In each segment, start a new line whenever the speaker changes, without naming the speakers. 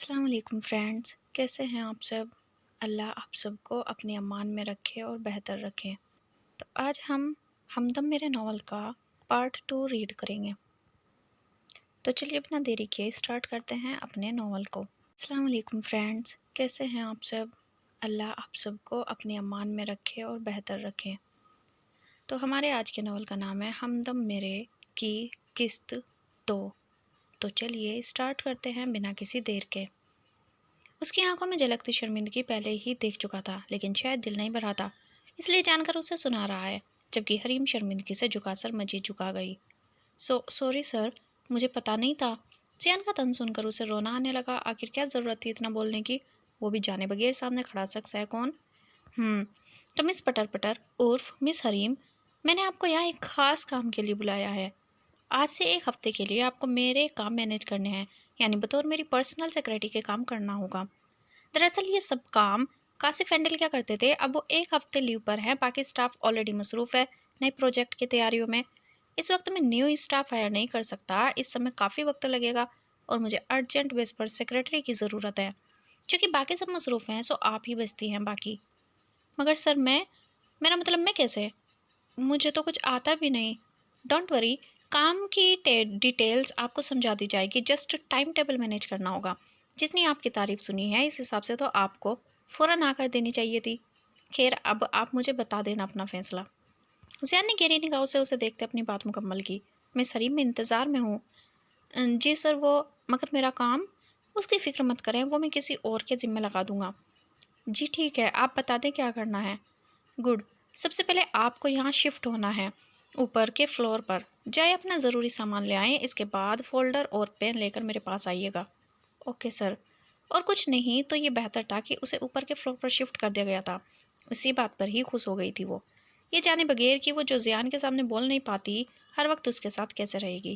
السلام علیکم فرینڈز، کیسے ہیں آپ سب؟ اللہ آپ سب کو اپنی امان میں رکھے اور بہتر رکھے۔ تو آج ہم ہمدم میرے ناول کا پارٹ 2 ریڈ کریں گے۔ تو چلیے بنا دیری کے اسٹارٹ کرتے ہیں اپنے ناول کو۔ السلام علیکم فرینڈز، کیسے ہیں آپ سب؟ اللہ آپ سب کو اپنی امان میں رکھے اور بہتر رکھے۔ تو ہمارے آج کے ناول کا نام ہے ہمدم میرے کی قسط 2۔ تو چلیے اسٹارٹ کرتے ہیں بنا کسی دیر کے۔ اس کی آنکھوں میں جھلکتی شرمندگی پہلے ہی دیکھ چکا تھا، لیکن شاید دل نہیں بھرا تھا، اس لیے جان کر اسے سنا رہا ہے، جبکہ حریم شرمندگی سے جھکا سر مزید جھکا گئی۔ سوری سر، مجھے پتا نہیں تھا۔ زیان کا تن سن کر اسے رونا آنے لگا۔ آخر کیا ضرورت تھی اتنا بولنے کی؟ وہ بھی جانے بغیر سامنے کھڑا شخص ہے کون؟ تو مس پٹر پٹر عرف مس حریم، میں نے آپ کو یہاں ایک خاص کام کے لیے بلایا ہے۔ آج سے ایک ہفتے کے لیے آپ کو میرے کام مینیج کرنے ہیں، یعنی بطور میری پرسنل سیکریٹری کے کام کرنا ہوگا۔ دراصل یہ سب کام کاسف ہینڈل کیا کرتے تھے، اب وہ ایک ہفتے لیو پر ہیں، باقی اسٹاف آلریڈی مصروف ہے نئے پروجیکٹ کی تیاریوں میں۔ اس وقت میں نیو اسٹاف ہائر نہیں کر سکتا، اس سمے کافی وقت لگے گا اور مجھے ارجنٹ بیس پر سیکریٹری کی ضرورت ہے۔ چونکہ باقی سب مصروف ہیں سو آپ ہی بچتی ہیں باقی۔ مگر سر میرا مطلب میں کیسے؟ مجھے تو کچھ آتا بھی نہیں۔ ڈونٹ وری، کام کی ڈیٹیلز آپ کو سمجھا دی جائے گی، جسٹ ٹائم ٹیبل مینیج کرنا ہوگا۔ جتنی آپ کی تعریف سنی ہے اس حساب سے تو آپ کو فوراً آ کر دینی چاہیے تھی۔ خیر اب آپ مجھے بتا دینا اپنا فیصلہ۔ زیان نے گہری نگاہوں سے اسے دیکھتے اپنی بات مکمل کی۔ میں حریم میں انتظار میں ہوں۔ جی سر مگر میرا کام؟ اس کی فکر مت کریں، وہ میں کسی اور کے ذمہ لگا دوں گا۔ جی ٹھیک ہے، آپ بتا دیں کیا کرنا ہے۔ گڈ، سب سے پہلے آپ کو یہاں شفٹ ہونا ہے، اوپر کے فلور پر جائے اپنا ضروری سامان لے آئیں، اس کے بعد فولڈر اور پین لے کر میرے پاس آئیے گا۔ Okay sir. اور کچھ نہیں تو یہ بہتر تھا کہ اسے اوپر کے فلور پر شفٹ کر دیا گیا تھا، اسی بات پر ہی خوش ہو گئی تھی وہ، یہ جانے بغیر کہ وہ جو زیان کے سامنے بول نہیں پاتی ہر وقت اس کے ساتھ کیسے رہے گی۔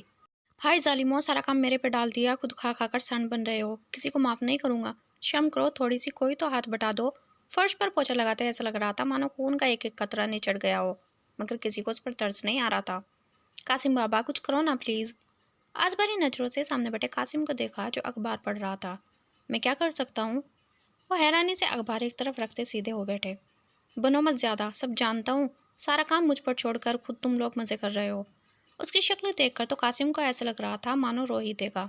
ہائے ظالموں، سارا کام میرے پہ ڈال دیا، خود کھا کھا کر سانڈ بن رہے ہو، کسی کو معاف نہیں کروں گا۔ شرم کرو تھوڑی سی، کوئی تو ہاتھ بٹا دو۔ فرش پر پوچھا لگاتے ایسا لگ رہا تھا مانو خون کا ایک ایک قطرہ نچڑ گیا ہو، مگر کسی کو اس پر ترس نہیں آ رہا تھا۔ قاسم بابا کچھ کرو نا پلیز۔ آج بھری نظروں سے سامنے بیٹھے قاسم کو دیکھا جو اخبار پڑھ رہا تھا۔ میں کیا کر سکتا ہوں؟ وہ حیرانی سے اخبار ایک طرف رکھتے سیدھے ہو بیٹھے۔ بنو مت زیادہ، سب جانتا ہوں، سارا کام مجھ پر چھوڑ کر خود تم لوگ مزے کر رہے ہو۔ اس کی شکل دیکھ کر تو قاسم کو ایسا لگ رہا تھا مانو رو ہی دے گا۔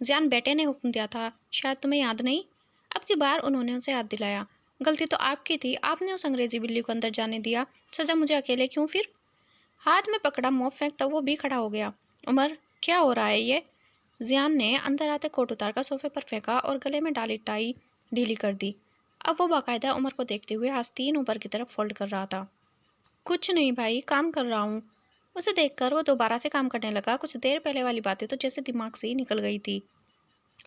زیان بیٹے نے حکم دیا تھا، شاید تمہیں یاد نہیں؟ اب کی بار انہوں نے اسے یاد دلایا۔ غلطی تو آپ کی تھی، آپ نے اس انگریزی بلی کو اندر جانے دیا، سزا مجھے اکیلے کیوں پھر؟ ہاتھ میں پکڑا موپ پھینکتا وہ بھی کھڑا ہو گیا۔ عمر کیا ہو رہا ہے یہ؟ زیان نے اندر آتے کوٹ اتار کر صوفے پر پھینکا اور گلے میں ڈالی ٹائی ڈھیلی کر دی۔ اب وہ باقاعدہ عمر کو دیکھتے ہوئے آستین اوپر کی طرف فولڈ کر رہا تھا۔ کچھ نہیں بھائی، کام کر رہا ہوں۔ اسے دیکھ کر وہ دوبارہ سے کام کرنے لگا، کچھ دیر پہلے والی باتیں تو جیسے دماغ سے ہی نکل گئی تھی۔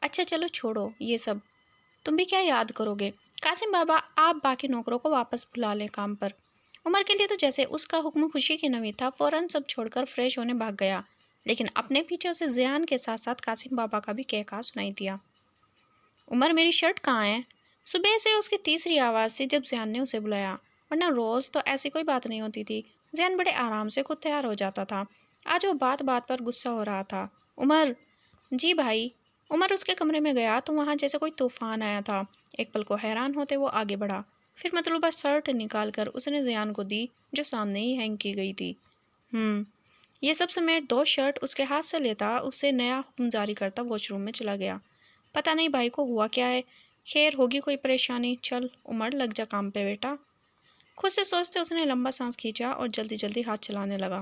اچھا چلو چھوڑو یہ سب، تم بھی کیا یاد کرو گے؟ قاسم بابا آپ باقی نوکروں کو واپس بلا لیں کام پر۔ عمر کے لیے تو جیسے اس کا حکم خوشی کی نوید تھا، فوراً سب چھوڑ کر فریش ہونے بھاگ گیا، لیکن اپنے پیچھے اسے زیان کے ساتھ ساتھ قاسم بابا کا بھی کہکا سنائی دیا۔ عمر میری شرٹ کہاں ہے؟ صبح سے اس کی تیسری آواز تھی جب زیان نے اسے بلایا، ورنہ روز تو ایسی کوئی بات نہیں ہوتی تھی۔ زیان بڑے آرام سے خود تیار ہو جاتا تھا، آج وہ بات بات پر غصہ ہو رہا تھا۔ عمر جی بھائی۔ عمر اس کے کمرے میں گیا تو وہاں جیسے کوئی طوفان آیا تھا۔ ایک پل کو حیران ہوتے وہ آگے بڑھا، پھر مطلوبہ شرٹ نکال کر اس نے زیان کو دی جو سامنے ہی ہینگ کی گئی تھی۔ یہ سب سمیت 2 شرٹ اس کے ہاتھ سے لیتا اسے نیا حکم جاری کرتا واش روم میں چلا گیا۔ پتہ نہیں بھائی کو ہوا کیا ہے، خیر ہوگی کوئی پریشانی، چل عمر لگ جا کام پہ بیٹا۔ خود سے سوچتے اس نے لمبا سانس کھینچا اور جلدی جلدی ہاتھ چلانے لگا۔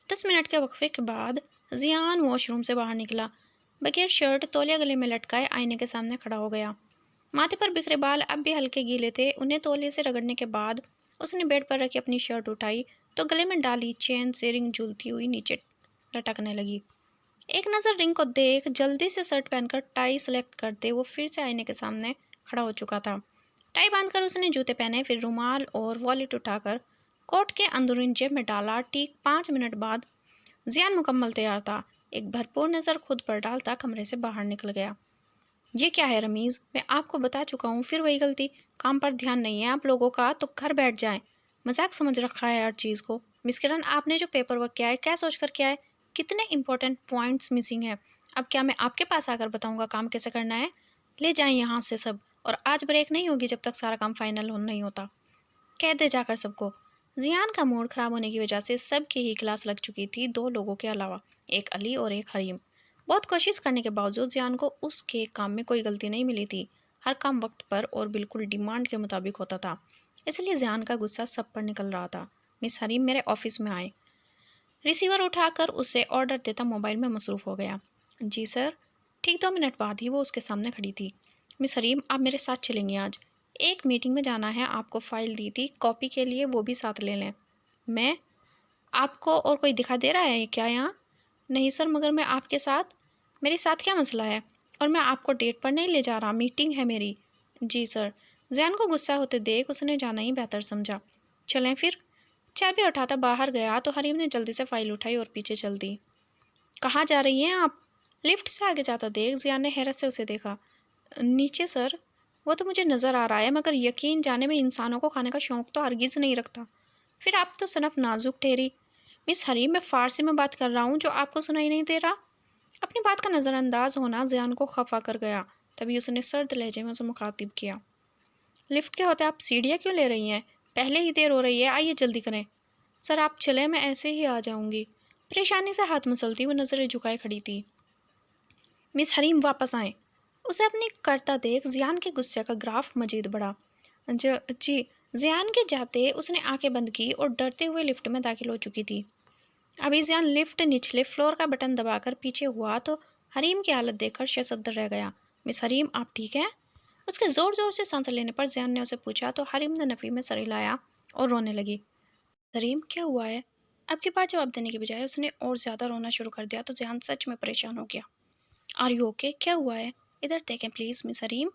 10 منٹ کے وقفے کے بعد زیان واش روم سے باہر نکلا، بغیر شرٹ تولیہ گلے میں لٹکائے آئینے کے سامنے کھڑا ہو گیا۔ ماتھے پر بکھرے بال اب بھی ہلکے گیلے تھے، انہیں تولیے سے رگڑنے کے بعد اس نے بیڈ پر رکھی اپنی شرٹ اٹھائی تو گلے میں ڈالی چین سے رنگ جھولتی ہوئی نیچے لٹکنے لگی۔ ایک نظر رنگ کو دیکھ جلدی سے شرٹ پہن کر ٹائی سلیکٹ کرتے وہ پھر سے آئینے کے سامنے کھڑا ہو چکا تھا۔ ٹائی باندھ کر اس نے جوتے پہنے، پھر رومال اور والیٹ اٹھا کر کوٹ کے اندرون جیب میں ڈالا۔ ٹھیک 5 منٹ بعد زیان مکمل تیار تھا، ایک بھرپور نظر خود پر ڈالتا کمرے سے باہر نکل گیا۔ یہ کیا ہے رمیز، میں آپ کو بتا چکا ہوں، پھر وہی غلطی، کام پر دھیان نہیں ہے آپ لوگوں کا تو گھر بیٹھ جائیں، مذاق سمجھ رکھا ہے ہر چیز کو۔ مس کرن آپ نے جو پیپر ورک کیا ہے کیا سوچ کر کیا ہے؟ کتنے امپورٹنٹ پوائنٹس مسنگ ہیں، اب کیا میں آپ کے پاس آ کر بتاؤں گا کام کیسے کرنا ہے؟ لے جائیں یہاں سے سب، اور آج بریک نہیں ہوگی جب تک سارا کام فائنل نہیں ہوتا، کہہ دے جا کر سب کو۔ زیان کا موڈ خراب ہونے کی وجہ سے سب کی ہی کلاس لگ چکی تھی، 2 لوگوں کے علاوہ، ایک علی اور ایک حریم۔ بہت کوشش کرنے کے باوجود زیان کو اس کے کام میں کوئی غلطی نہیں ملی تھی، ہر کام وقت پر اور بالکل ڈیمانڈ کے مطابق ہوتا تھا، اس لیے زیان کا غصہ سب پر نکل رہا تھا۔ مس حریم میرے آفس میں آئے، ریسیور اٹھا کر اسے آرڈر دیتا موبائل میں مصروف ہو گیا۔ جی سر۔ ٹھیک 2 منٹ بعد ہی وہ اس کے سامنے کھڑی تھی۔ مس حریم آپ میرے ساتھ چلیں گی، آج ایک میٹنگ میں جانا ہے، آپ کو فائل دی تھی کاپی کے لیے، وہ بھی ساتھ لے لیں۔ میں آپ کو اور کوئی دکھا دے رہا ہے کیا یہاں؟ نہیں سر، مگر میں آپ کے ساتھ، میرے ساتھ کیا مسئلہ ہے؟ اور میں آپ کو ڈیٹ پر نہیں لے جا رہا، میٹنگ ہے میری۔ جی سر۔ زین کو غصہ ہوتے دیکھ اس نے جانا ہی بہتر سمجھا۔ چلیں پھر۔ چابی اٹھاتا باہر گیا تو حریم نے جلدی سے فائل اٹھائی اور پیچھے چل دی۔ کہاں جا رہی ہیں آپ؟ لفٹ سے آگے جاتا دیکھ زیان نے حیرت سے اسے دیکھا۔ نیچے سر۔ وہ تو مجھے نظر آ رہا ہے، مگر یقین جانے میں انسانوں کو کھانے کا شوق تو ہرگز نہیں رکھتا، پھر آپ تو صنف نازک ٹھہری۔ مس حریم میں فارسی میں بات کر رہا ہوں جو آپ کو سنائی نہیں دے رہا؟ اپنی بات کا نظر انداز ہونا زیان کو خفا کر گیا، تبھی اس نے سرد لہجے میں اسے مخاطب کیا۔ لفٹ کے ہوتے آپ سیڑھیاں کیوں لے رہی ہیں؟ پہلے ہی دیر ہو رہی ہے، آئیے جلدی کریں۔ سر آپ چلیں، میں ایسے ہی آ جاؤں گی۔ پریشانی سے ہاتھ مسلتی وہ نظریں جھکائے کھڑی تھی۔ مس حریم واپس آئیں۔ اسے اپنی کرتا دیکھ زیان کے غصے کا گراف مزید بڑھا۔ جی۔ زیان کے جاتے اس نے آنکھیں بند کی اور ڈرتے ہوئے لفٹ میں داخل ہو چکی تھی۔ ابھی زیان لفٹ نچلے فلور کا بٹن دبا کر پیچھے ہوا تو حریم کی حالت دیکھ کر شزدر رہ گیا۔ مس حریم آپ ٹھیک ہیں؟ اس کے زور زور سے سانس لینے پر زیان نے اسے پوچھا تو حریم نے نفی میں سر ہلایا اور رونے لگی۔ حریم کیا ہوا ہے؟ اب کی بار جواب دینے کے بجائے اس نے اور زیادہ رونا شروع کر دیا تو زیان سچ میں پریشان ہو گیا۔ Are you okay? کیا ہوا ہے؟ ادھر دیکھیں پلیز مس حریم۔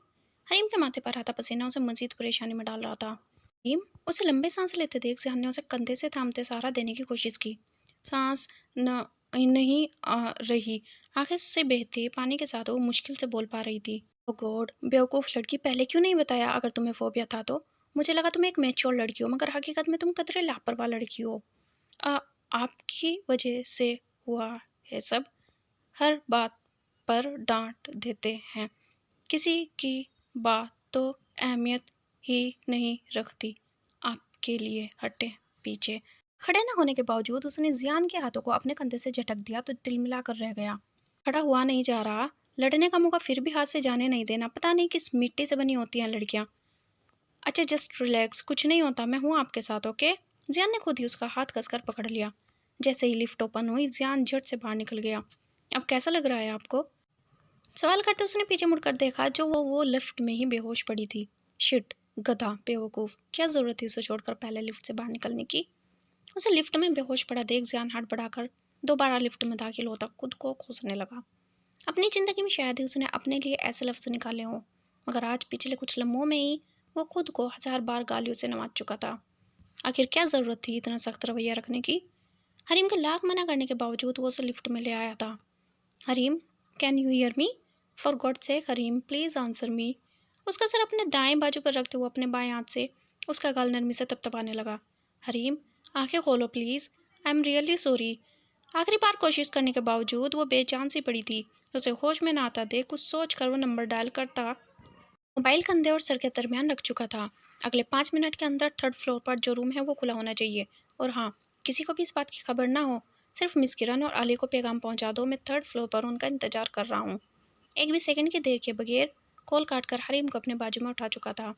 حریم کے ماتھے پر آتا پسینہ اسے مزید پریشانی میں ڈال رہا تھا۔ حریم اسے لمبے سانس لیتے دیکھ زیان نے اسے کندھے سے تھامتے سہارا دینے کی کوشش کی۔ سانس نہیں آ رہی، آنکھیں سے بہتے پانی کے ساتھ وہ مشکل سے بول پا رہی تھی۔ او گوڈ، بیوقوف لڑکی، پہلے کیوں نہیں بتایا؟ اگر تمہیں فوبیا تھا تو مجھے لگا تم ایک میچور لڑکی ہو، مگر حقیقت میں تم قدرے لاپرواہ لڑکی ہو۔ آپ کی وجہ سے ہوا ہے سب، ہر بات پر ڈانٹ دیتے ہیں، کسی کی بات تو اہمیت ہی نہیں رکھتی، آپ کے لیے ہٹیں پیچھے۔ کھڑے نہ ہونے کے باوجود اس نے زیان کے ہاتھوں کو اپنے کندھے سے جھٹک دیا تو دل ملا کر رہ گیا۔ کھڑا ہوا نہیں جا رہا، لڑنے کا موقع پھر بھی ہاتھ سے جانے نہیں دینا، پتہ نہیں کس مٹی سے بنی ہوتی ہیں لڑکیاں۔ اچھا جسٹ ریلیکس، کچھ نہیں ہوتا، میں ہوں آپ کے ساتھ، اوکے؟ زیان نے خود ہی اس کا ہاتھ کس کر پکڑ لیا۔ جیسے ہی لفٹ اوپن ہوئی زیان جھٹ سے باہر نکل گیا۔ اب کیسا لگ رہا ہے آپ کو؟ سوال کرتے اس نے پیچھے مڑ کر دیکھا جو وہ لفٹ میں ہی بے ہوش پڑی تھی۔ شٹ، گدھا، بیوقوف، کیا ضرورت تھی اسے چھوڑ کر پہلے لفٹ سے باہر نکلنے کی؟ اسے لفٹ میں بے ہوش پڑا دیکھ زیان ہاتھ بڑھا کر دوبارہ لفٹ میں داخل ہوتا خود کو کوسنے لگا۔ اپنی زندگی میں شاید ہی اس نے اپنے لیے ایسے لفظ نکالے ہوں، مگر آج پچھلے کچھ لمحوں میں ہی وہ خود کو 1000 بار گالیوں سے نواز چکا تھا۔ آخر کیا ضرورت تھی اتنا سخت رویہ رکھنے کی؟ حریم کے لاکھ منع کرنے کے باوجود وہ اسے لفٹ میں لے آیا تھا۔ Hareem, can you hear me? For god sake Hareem, please answer me. اس کا سر اپنے دائیں بازو پر رکھتے ہوئے اپنے بائیں ہاتھ سے اس کا گال نرمی سے تپتپانے لگا۔ حریم، آنکھیں کھولو please, I am really sorry. آخری بار کوشش کرنے کے باوجود وہ بے جان سی پڑی تھی۔ اسے ہوش میں نہ آتا دیکھ کچھ سوچ کر وہ نمبر ڈائل کرتا موبائل کندھے اور سر کے درمیان رکھ چکا تھا۔ اگلے 5 منٹ کے اندر 3rd فلور پر جو روم ہے وہ کھلا ہونا چاہیے، اور ہاں، کسی کو بھی اس بات کی خبر نہ ہو، صرف مس کرن اور علی کو پیغام پہنچا دو، میں 3rd فلور پر ان کا انتظار کر رہا ہوں۔ ایک بھی سیکنڈ کی دیر کے بغیر کال کاٹ کر حریم کو اپنے بازو میں اٹھا چکا تھا۔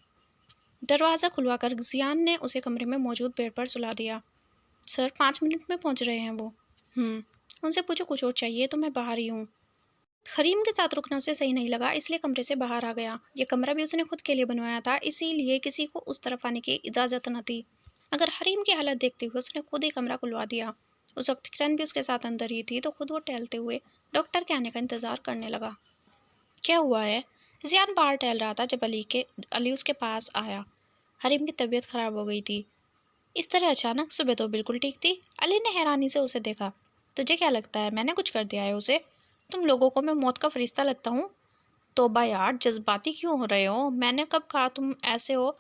دروازہ کھلوا کر زیان نے اسے کمرے میں موجود بیڈ پر سلا دیا۔ سر 5 منٹ میں پہنچ رہے ہیں وہ۔ ان سے پوچھو کچھ اور چاہیے تو میں باہر ہی ہوں۔ حریم کے ساتھ رکنا اسے صحیح نہیں لگا، اس لیے کمرے سے باہر آ گیا۔ یہ کمرہ بھی اس نے خود کے لیے بنوایا تھا، اسی لیے کسی کو اس طرف آنے کی اجازت نہ تھی، مگر حریم کی حالت دیکھتے ہوئے اس نے خود ہی کمرہ کھلوا دیا۔ اس وقت کرن بھی اس کے ساتھ اندر ہی تھی تو خود وہ ٹہلتے ہوئے ڈاکٹر کے آنے کا انتظار کرنے لگا۔ کیا ہوا ہے؟ زیان باہر ٹہل رہا تھا جب علی اس کے پاس آیا۔ حریم کی طبیعت خراب ہو گئی تھی اس طرح اچانک، صبح تو بالکل ٹھیک تھی۔ علی نے حیرانی سے اسے دیکھا۔ تجھے کیا لگتا ہے میں نے کچھ کر دیا ہے اسے؟ تم لوگوں کو میں موت کا فرشتہ لگتا ہوں؟ توبہ یار، جذباتی کیوں ہو رہے ہو؟ میں نے کب کہا تم ایسے ہو؟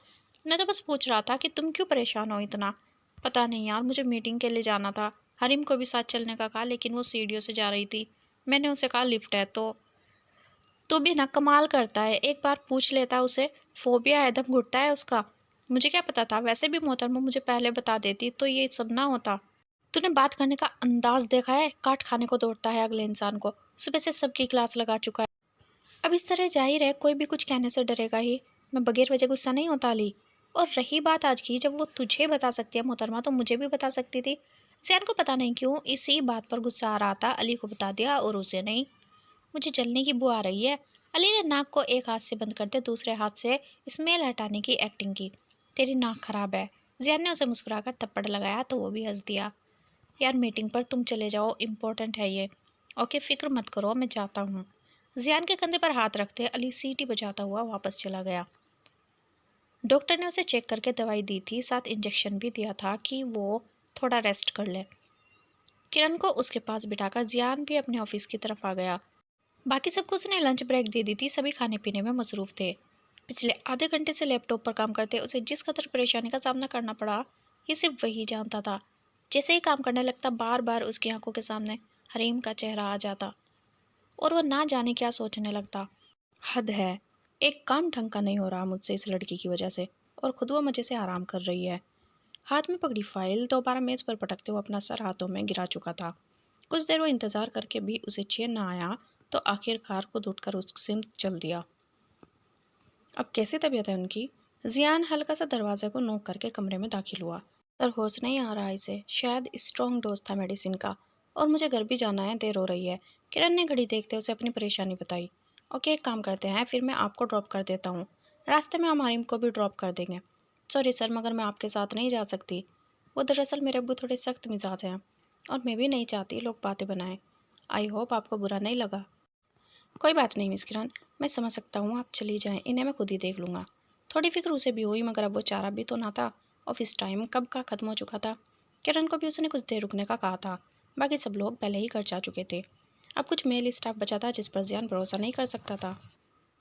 میں تو بس پوچھ رہا تھا کہ تم کیوں پریشان ہو اتنا؟ پتہ نہیں یار، مجھے میٹنگ کے لیے جانا تھا، حریم کو بھی ساتھ چلنے کا کہا لیکن وہ سیڑھیوں سے جا رہی تھی، میں نے اسے کہا لفٹ ہے تو بھی نا کمال کرتا ہے، ایک بار پوچھ لیتا اسے، فوبیا ہے، دم گھٹتا ہے اس کا۔ مجھے کیا پتا تھا، ویسے بھی محترمہ مجھے پہلے بتا دیتی تو یہ سب نہ ہوتا۔ تو نے بات کرنے کا انداز دیکھا ہے، کاٹ کھانے کو دوڑتا ہے اگلے انسان کو، صبح سے سب کی کلاس لگا چکا ہے۔ اب اس طرح ظاہر ہے کوئی بھی کچھ کہنے سے ڈرے گا ہی، میں بغیر وجہ غصہ نہیں ہوتا علی۔ اور رہی بات آج کی، جب وہ تجھے بتا سکتی ہے محترمہ تو مجھے بھی بتا سکتی تھی۔ زیان کو پتا نہیں کیوں اسی بات پر غصہ آ رہا تھا، علی کو بتا دیا اور اسے نہیں۔ مجھے جلنے کی بو آ رہی ہے۔ علی نے ناک کو ایک ہاتھ سے بند کرتے دوسرے ہاتھ سے اسمیل ہٹانے کی ایکٹنگ کی۔ تیری ناک خراب ہے۔ زیان نے اسے مسکرا کر تھپڑ لگایا تو وہ بھی ہنس دیا۔ یار میٹنگ پر تم چلے جاؤ، امپورٹنٹ ہے یہ۔ اوکے فکر مت کرو، میں جاتا ہوں۔ زیان کے کندھے پر ہاتھ رکھتے علی سیٹی بجاتا ہوا واپس چلا گیا۔ ڈاکٹر نے اسے چیک کر کے دوائی دی تھی، ساتھ انجیکشن بھی دیا تھا کہ وہ تھوڑا ریسٹ کر لے۔ کرن کو اس کے پاس بٹھا کر زیان بھی اپنے آفس کی طرف آ گیا۔ باقی سب کو اس نے لنچ بریک دے دی تھی، سبھی کھانے پینے میں مصروف تھے۔ پچھلے آدھے گھنٹے سے لیپ ٹاپ پر کام کرتے اسے جس قدر پریشانی کا سامنا کرنا پڑا یہ صرف وہی جانتا تھا۔ جیسے ہی کام کرنے لگتا بار بار اس کی آنکھوں کے سامنے حریم کا چہرہ آ جاتا اور وہ نہ جانے کیا سوچنے لگتا۔ حد ہے، ایک کام ڈھنگ کا نہیں ہو رہا مجھ سے اس لڑکی کی وجہ سے، اور خود وہ مجھے سے آرام کر رہی ہے۔ ہاتھ میں پکڑی فائل دوبارہ میز پر پٹکتے وہ اپنا سر ہاتھوں میں گرا چکا تھا۔ کچھ دیر وہ انتظار کر کے بھی اسے چین نہ آیا تو آخر کار خود اٹھ کر اس سمت چل دیا۔ اب کیسی طبیعت ہے ان کی؟ زیان ہلکا سا دروازے کو نوک کر کے کمرے میں داخل ہوا۔ سر ہوش نہیں آ رہا اسے، شاید اسٹرانگ ڈوز تھا میڈیسن کا، اور مجھے گھر بھی جانا ہے، دیر ہو رہی ہے۔ کرن نے گھڑی دیکھتے اسے اپنی پریشانی بتائی۔ اوکے ایک کام کرتے ہیں، پھر میں آپ کو ڈراپ کر دیتا ہوں، راستے میں ہم حریم کو بھی ڈراپ کر دیں گے۔ سوری سر مگر میں آپ کے ساتھ نہیں جا سکتی، وہ دراصل میرے ابو تھوڑے سخت مزاج ہیں اور میں بھی نہیں چاہتی لوگ باتیں بنائیں۔ آئی ہوپ آپ کو برا نہیں لگا۔ کوئی بات نہیں مس کرن، میں سمجھ سکتا ہوں، آپ چلی جائیں، انہیں میں خود ہی دیکھ لوں گا۔ تھوڑی فکر اسے بھی ہوئی مگر اب وہ چارہ بھی تو نہ تھا، آفس ٹائم کب کا ختم ہو چکا تھا۔ کرن کو بھی اس نے کچھ دیر رکنے کا کہا تھا، باقی سب لوگ پہلے ہی گھر جا چکے تھے۔ اب کچھ میل اسٹاف بچا تھا جس پر زیان بھروسہ نہیں کر سکتا تھا۔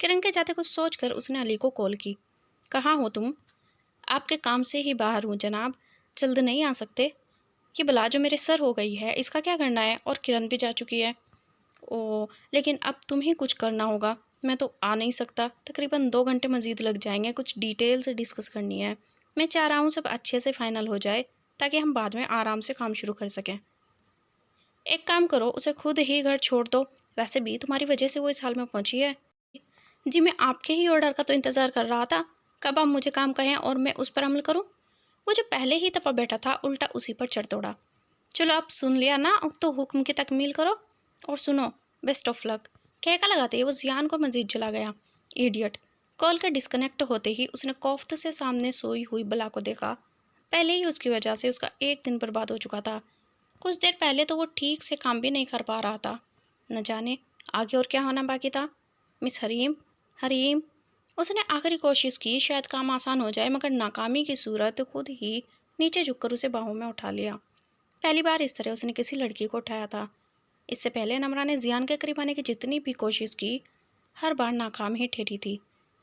کرن کے جاتے کچھ سوچ کر اس نے علی کو کال کی۔ کہاں ہو تم؟ آپ کے کام سے ہی باہر ہوں جناب، جلد نہیں آ سکتے؟ یہ بلا جو میرے سر ہو گئی ہے اس کا کیا کرنا ہے؟ اور کرن بھی جا چکی ہے۔ لیکن اب تمہیں کچھ کرنا ہوگا، میں تو آ نہیں سکتا، تقریباً 2 گھنٹے مزید لگ جائیں گے، کچھ ڈیٹیل سے ڈسکس کرنی ہے۔ میں چاہ رہا ہوں سب اچھے سے فائنل ہو جائے تاکہ ہم بعد میں آرام سے کام شروع کر سکیں۔ ایک کام کرو، اسے خود ہی گھر چھوڑ دو، ویسے بھی تمہاری وجہ سے وہ اس حال میں پہنچی ہے۔ جی میں آپ کے ہی آرڈر کا تو انتظار کر رہا تھا، کب آپ مجھے کام کہیں اور میں اس پر عمل کروں۔ وہ جو پہلے ہی تپا بیٹھا تھا الٹا اسی پر چڑھ دوڑا۔ چلو اب سن لیا نا، اب تو حکم کی تکمیل کرو، اور سنو بیسٹ آف لک۔ کہکا لگاتے ہی وہ زیان کو مزید جلا گیا۔ ایڈیٹ۔ کال کا ڈسکنیکٹ ہوتے ہی اس نے کوفت سے سامنے سوئی ہوئی بلا کو دیکھا۔ پہلے ہی اس کی وجہ سے اس کا ایک دن برباد ہو چکا تھا۔ کچھ دیر پہلے تو وہ ٹھیک سے کام بھی نہیں کر پا رہا تھا، نہ جانے آگے اور کیا ہونا باقی تھا۔ مس حریم، حریم، اس نے آخری کوشش کی، شاید کام آسان ہو جائے، مگر ناکامی کی صورت خود ہی نیچے جھک کر اسے باہوں میں اٹھا لیا۔ پہلی بار اس طرح اس نے کسی لڑکی کو اٹھایا تھا۔ اس سے پہلے نمرہ نے زیان کے قریب آنے کی جتنی بھی کوشش کی ہر بار ناکام ہی ٹھہری تھی۔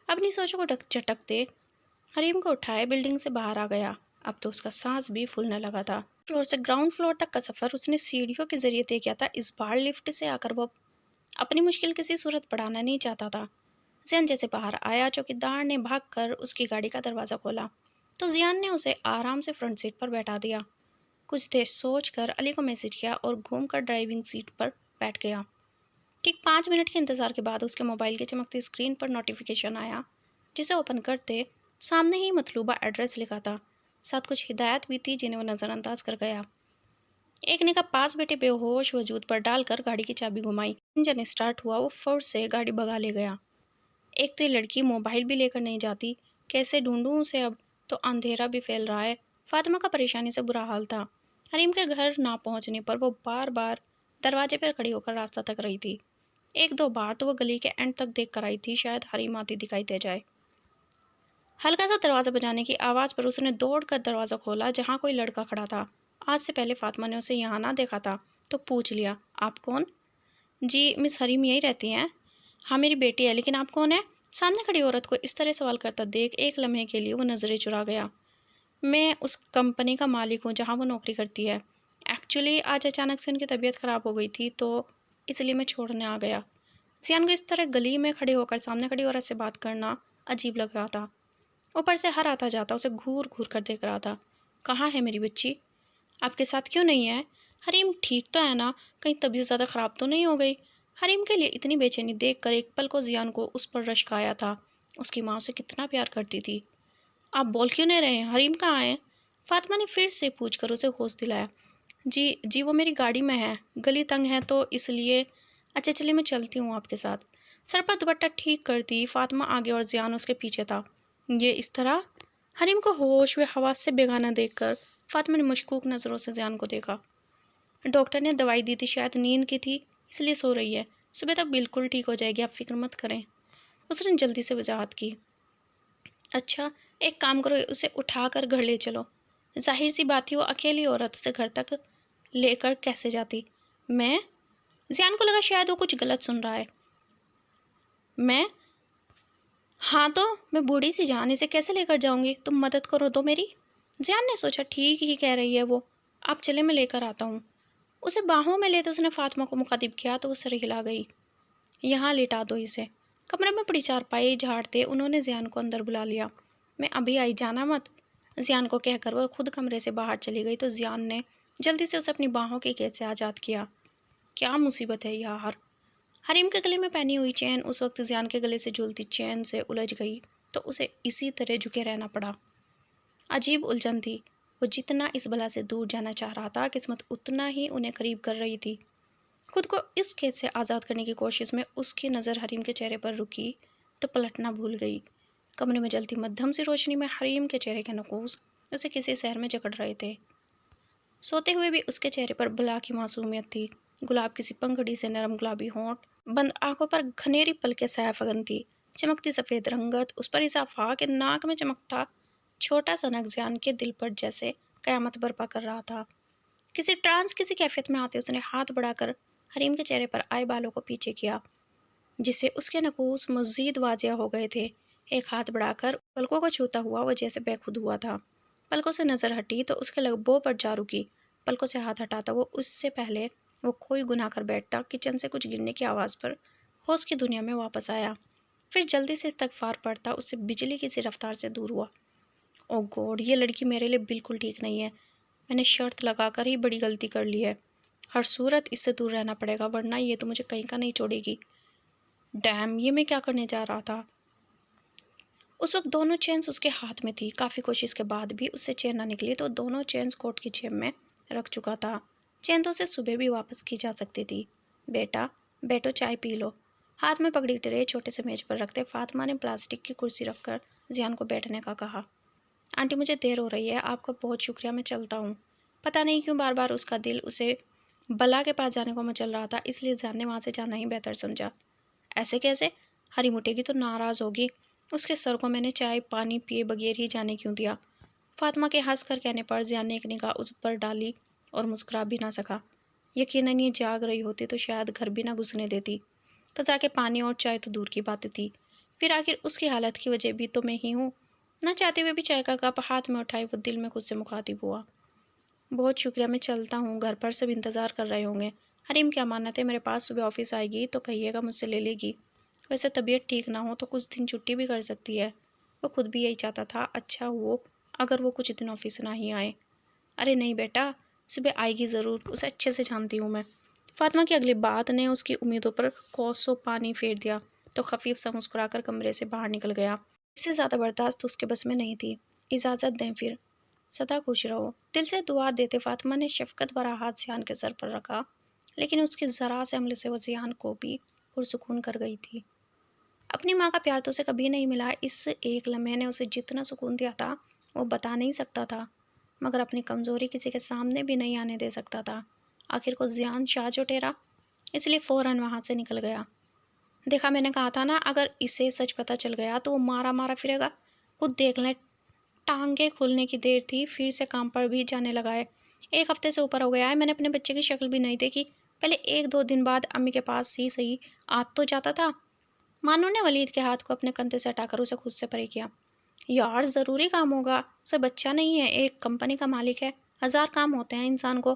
اپنی سوچوں کو جھٹکتے حریم کو اٹھائے بلڈنگ سے باہر آ گیا۔ اب تو اس کا سانس بھی پھولنے لگا تھا۔ فلور سے گراؤنڈ فلور تک کا سفر اس نے سیڑھیوں کے ذریعے طے کیا تھا، اس بار لفٹ سے آ کر وہ اپنی مشکل کسی صورت بڑھانا نہیں چاہتا تھا۔ زیان جیسے باہر آیا چوکیدار نے بھاگ کر اس کی گاڑی کا دروازہ کھولا تو زیان نے اسے آرام سے فرنٹ سیٹ پر بیٹھا دیا۔ کچھ دیر سوچ کر علی کو میسج کیا اور گھوم کر ڈرائیونگ سیٹ پر بیٹھ گیا۔ ٹھیک 5 منٹ کے انتظار کے بعد اس کے موبائل کی چمکتی اسکرین پر نوٹیفیکیشن آیا، جسے اوپن کرتے سامنے ہی مطلوبہ ایڈریس لکھا تھا، ساتھ کچھ ہدایات بھی تھی جنہیں وہ نظر انداز کر گیا۔ ایک نے کہا پاس بیٹھے بے ہوش وجود پر ڈال کر گاڑی کی چابی گھمائی، انجن اسٹارٹ ہوا، وہ فورس سے گاڑی بھگا لے گیا۔ ایک تو یہ لڑکی موبائل بھی لے کر نہیں جاتی، کیسے ڈھونڈوں اسے اب تو اندھیرا بھی پھیل رہا ہے۔ فاطمہ کا پریشانی سے برا حال تھا۔ حریم کے گھر نہ پہنچنے پر وہ بار بار دروازے پر کھڑی ہو کر راستہ تک رہی تھی۔ 1-2 بار تو وہ گلی کے اینڈ تک دیکھ کر آئی تھی، شاید حریم آتی دکھائی دے جائے۔ ہلکا سا دروازہ بجانے کی آواز پر اس نے دوڑ کر دروازہ کھولا جہاں کوئی لڑکا کھڑا تھا۔ آج سے پہلے فاطمہ نے اسے یہاں نہ دیکھا تھا تو پوچھ لیا، آپ کون؟ جی مس حریم یہی رہتی ہیں؟ ہاں میری بیٹی ہے، لیکن آپ کون ہیں؟ سامنے کھڑی عورت کو اس طرح سوال کرتا دیکھ ایک لمحے کے لیے وہ نظریں چرا گیا۔ میں اس کمپنی کا مالک ہوں جہاں وہ نوکری کرتی ہے۔ ایکچولی آج اچانک سے ان کی طبیعت خراب ہو گئی تھی تو اس لیے میں چھوڑنے آ گیا۔ زیان کو اس طرح گلی میں کھڑے ہو کر سامنے کھڑی عورت سے بات کرنا عجیب لگ رہا تھا۔ اوپر سے ہر آتا جاتا اسے گھور گھور کر دیکھ رہا تھا۔ کہاں ہے میری بچی؟ آپ کے ساتھ کیوں نہیں ہے؟ حریم ٹھیک تو ہے نا؟ کہیں طبیعت زیادہ خراب تو نہیں ہو گئی؟ حریم کے لیے اتنی بے چینی دیکھ کر ایک پل کو زیان کو اس پر رشک آیا تھا۔ اس کی ماں سے کتنا پیار کرتی تھی۔ آپ بول کیوں نہیں رہے ہیں؟ حریم کہاں ہے؟ فاطمہ نے پھر سے پوچھ کر اسے ہوش دلایا۔ جی وہ میری گاڑی میں ہے، گلی تنگ ہے تو اس لیے۔ اچھا چلیے میں چلتی ہوں آپ کے ساتھ۔ سر پر دوپٹہ ٹھیک کرتی فاطمہ آگے اور زیان اس کے پیچھے تھا۔ یہ اس طرح؟ حریم کو ہوش و حواس سے بیگانہ دیکھ کر فاطمہ نے مشکوک نظروں سے زیان کو دیکھا۔ ڈاکٹر نے دوائی دی تھی، شاید نیند کی تھی اس لیے سو رہی ہے، صبح تک بالکل ٹھیک ہو جائے گی، آپ فکر مت کریں، اس نے جلدی سے وضاحت کی۔ اچھا ایک کام کرو، اسے اٹھا کر گھر لے چلو۔ ظاہر سی بات تھی وہ اکیلی عورت اسے گھر تک لے کر کیسے جاتی؟ میں؟ زیان کو لگا شاید وہ کچھ غلط سن رہا ہے۔ میں؟ ہاں تو میں بوڑھی سی جان اسے کیسے لے کر جاؤں گی؟ تم مدد کرو تو میری۔ زیان نے سوچا ٹھیک ہی کہہ رہی ہے وہ، آپ چلے میں لے کر آتا ہوں۔ اسے باہوں میں لیتے اس نے فاطمہ کو مخاطب کیا تو وہ سر ہلا گئی۔ یہاں لٹا دو اسے۔ کمرے میں پڑی چارپائی جھاڑتے انہوں نے زیان کو اندر بلا لیا۔ میں ابھی آئی، جانا مت، زیان کو کہہ کر وہ خود کمرے سے باہر چلی گئی تو زیان نے جلدی سے اسے اپنی باہوں کے قید سے آزاد کیا۔ کیا مصیبت ہے یار؟ حریم کے گلے میں پہنی ہوئی چین اس وقت زیان کے گلے سے جھولتی چین سے الجھ گئی تو اسے اسی طرح جھکے رہنا پڑا۔ عجیب الجھن تھی، وہ جتنا اس بلا سے دور جانا چاہ رہا تھا قسمت اتنا ہی انہیں قریب کر رہی تھی۔ خود کو اس قید سے آزاد کرنے کی کوشش میں اس کی نظر حریم کے چہرے پر رکی تو پلٹنا بھول گئی۔ کمرے میں جلتی مدھم سی روشنی میں حریم کے چہرے کے نقوش اسے کسی سحر میں جکڑ رہے تھے۔ سوتے ہوئے بھی اس کے چہرے پر بلا کی معصومیت تھی۔ گلاب کی سی پنکھڑی سے نرم گلابی ہونٹ، بند آنکھوں پر گھنیری پلکیں سایہ فگن تھی، چمکتی سفید رنگت اس پر اضافہ کہ ناک میں چمکتا چھوٹا سا نگ زیان کے دل پر جیسے قیامت برپا کر رہا تھا۔ کسی ٹرانس کسی کیفیت میں آتے اس نے ہاتھ بڑھا کر حریم کے چہرے پر آئے بالوں کو پیچھے کیا جس سے اس کے نقوش مزید واضح ہو گئے تھے۔ ایک ہاتھ بڑھا کر پلکوں کو چھوتا ہوا وہ جیسے بے خود ہوا تھا۔ پلکوں سے نظر ہٹی تو اس کے لبوں پر جا رکی۔ پلکوں سے ہاتھ ہٹاتا وہ اس سے پہلے وہ کوئی گناہ کر بیٹھتا کچن سے کچھ گرنے کی آواز پر ہوش کی دنیا میں واپس آیا، پھر جلدی سے استغفار پڑھتا اس سے بجلی کی سی رفتار سے دور ہوا۔ او گوڈ، یہ لڑکی میرے لیے بالکل ٹھیک نہیں ہے، میں نے شرط لگا کر ہی بڑی غلطی کر لی ہے، ہر صورت اس سے دور رہنا پڑے گا ورنہ یہ تو مجھے کہیں کا نہیں چھوڑے گی۔ ڈیم، یہ میں کیا کرنے جا رہا تھا؟ اس وقت دونوں چینز اس کے ہاتھ میں تھی، کافی کوشش کے بعد بھی اس سے چین نہ نکلی تو دونوں چینز کوٹ کی جیب میں رکھ چکا تھا۔ چین تو اسے صبح بھی واپس کی جا سکتی تھی۔ بیٹا بیٹو، چائے پی لو۔ ہاتھ میں پکڑی ٹرے چھوٹے سے میز پر رکھتے فاطمہ نے پلاسٹک کی کرسی رکھ کر زیان کو بیٹھنے کا کہا۔ آنٹی مجھے دیر ہو رہی ہے، آپ کا بہت شکریہ، میں چلتا ہوں۔ پتہ نہیں کیوں بار بار اس کا دل اسے بلا کے پاس جانے کو مچل رہا تھا، اس لیے زیان نے وہاں سے جانا ہی بہتر سمجھا۔ ایسے کیسے؟ حریم اٹھے گی تو ناراض ہوگی، اس کے سر کو میں نے چائے پانی پیے بغیر ہی جانے کیوں دیا؟ فاطمہ کے ہنس کر کہنے پر زیان نے ایک نگاہ اس پر ڈالی اور مسکرا بھی نہ سکا۔ یقیناً یہ جاگ رہی ہوتی تو شاید گھر بھی نہ گھسنے دیتی، قضا کے پانی اور چائے تو دور کی بات تھی، پھر آخر اس کی حالت کی وجہ بھی تو میں ہی ہوں۔ نہ چاہتے ہوئے بھی چائے کا کپ ہاتھ میں اٹھائے وہ دل میں خود سے مخاطب ہوا۔ بہت شکریہ، میں چلتا ہوں، گھر پر سب انتظار کر رہے ہوں گے۔ حریم کی امانت ہے، میرے پاس صبح آفس آئے گی تو کہیے گا مجھ سے لے لے گی، ویسے طبیعت ٹھیک نہ ہو تو کچھ دن چھٹی بھی کر سکتی ہے۔ وہ خود بھی یہی چاہتا تھا، اچھا ہو اگر وہ کچھ دن آفس نہ ہی آئے۔ ارے نہیں بیٹا، صبح آئے گی ضرور، اسے اچھے سے جانتی ہوں میں۔ فاطمہ کی اگلی بات نے اس کی امیدوں پر کوسوں پانی پھیر دیا تو خفیف سا مسکرا کر کمرے سے باہر نکل گیا۔ اس سے زیادہ برداشت اس کے بس میں نہیں تھی۔ اجازت دیں پھر، سدا خوش رہو۔ دل سے دعا دیتے فاطمہ نے شفقت بھرا ہاتھ زیان کے سر پر رکھا، لیکن اس کے ذرا سے حملے سے وہ زیان کو بھی پرسکون کر گئی تھی۔ اپنی ماں کا پیار تو اسے کبھی نہیں ملا، اس ایک لمحے نے اسے جتنا سکون دیا تھا وہ بتا نہیں سکتا تھا، مگر اپنی کمزوری کسی کے سامنے بھی نہیں آنے دے سکتا تھا۔ آخر کو زیان شاہ جو ٹھہرا، اس لیے فوراً وہاں سے نکل گیا۔ دیکھا، میں نے کہا تھا نا، اگر اسے سچ پتہ چل گیا تو وہ مارا مارا پھرے گا، خود دیکھ لیں، ٹانگیں کھلنے کی دیر تھی، پھر سے کام پر بھی جانے لگا ہے۔ ایک ہفتے سے اوپر ہو گیا ہے، میں نے اپنے بچے کی شکل بھی نہیں دیکھی، پہلے ایک دو دن بعد امی کے پاس ہی صحیح آت تو جاتا تھا۔ مانو نے ولید کے ہاتھ کو اپنے کندھے سے ہٹا کر اسے خود سے پرے کیا۔ یار ضروری کام ہوگا، اسے بچہ نہیں ہے، ایک کمپنی کا مالک ہے، ہزار کام ہوتے ہیں انسان کو۔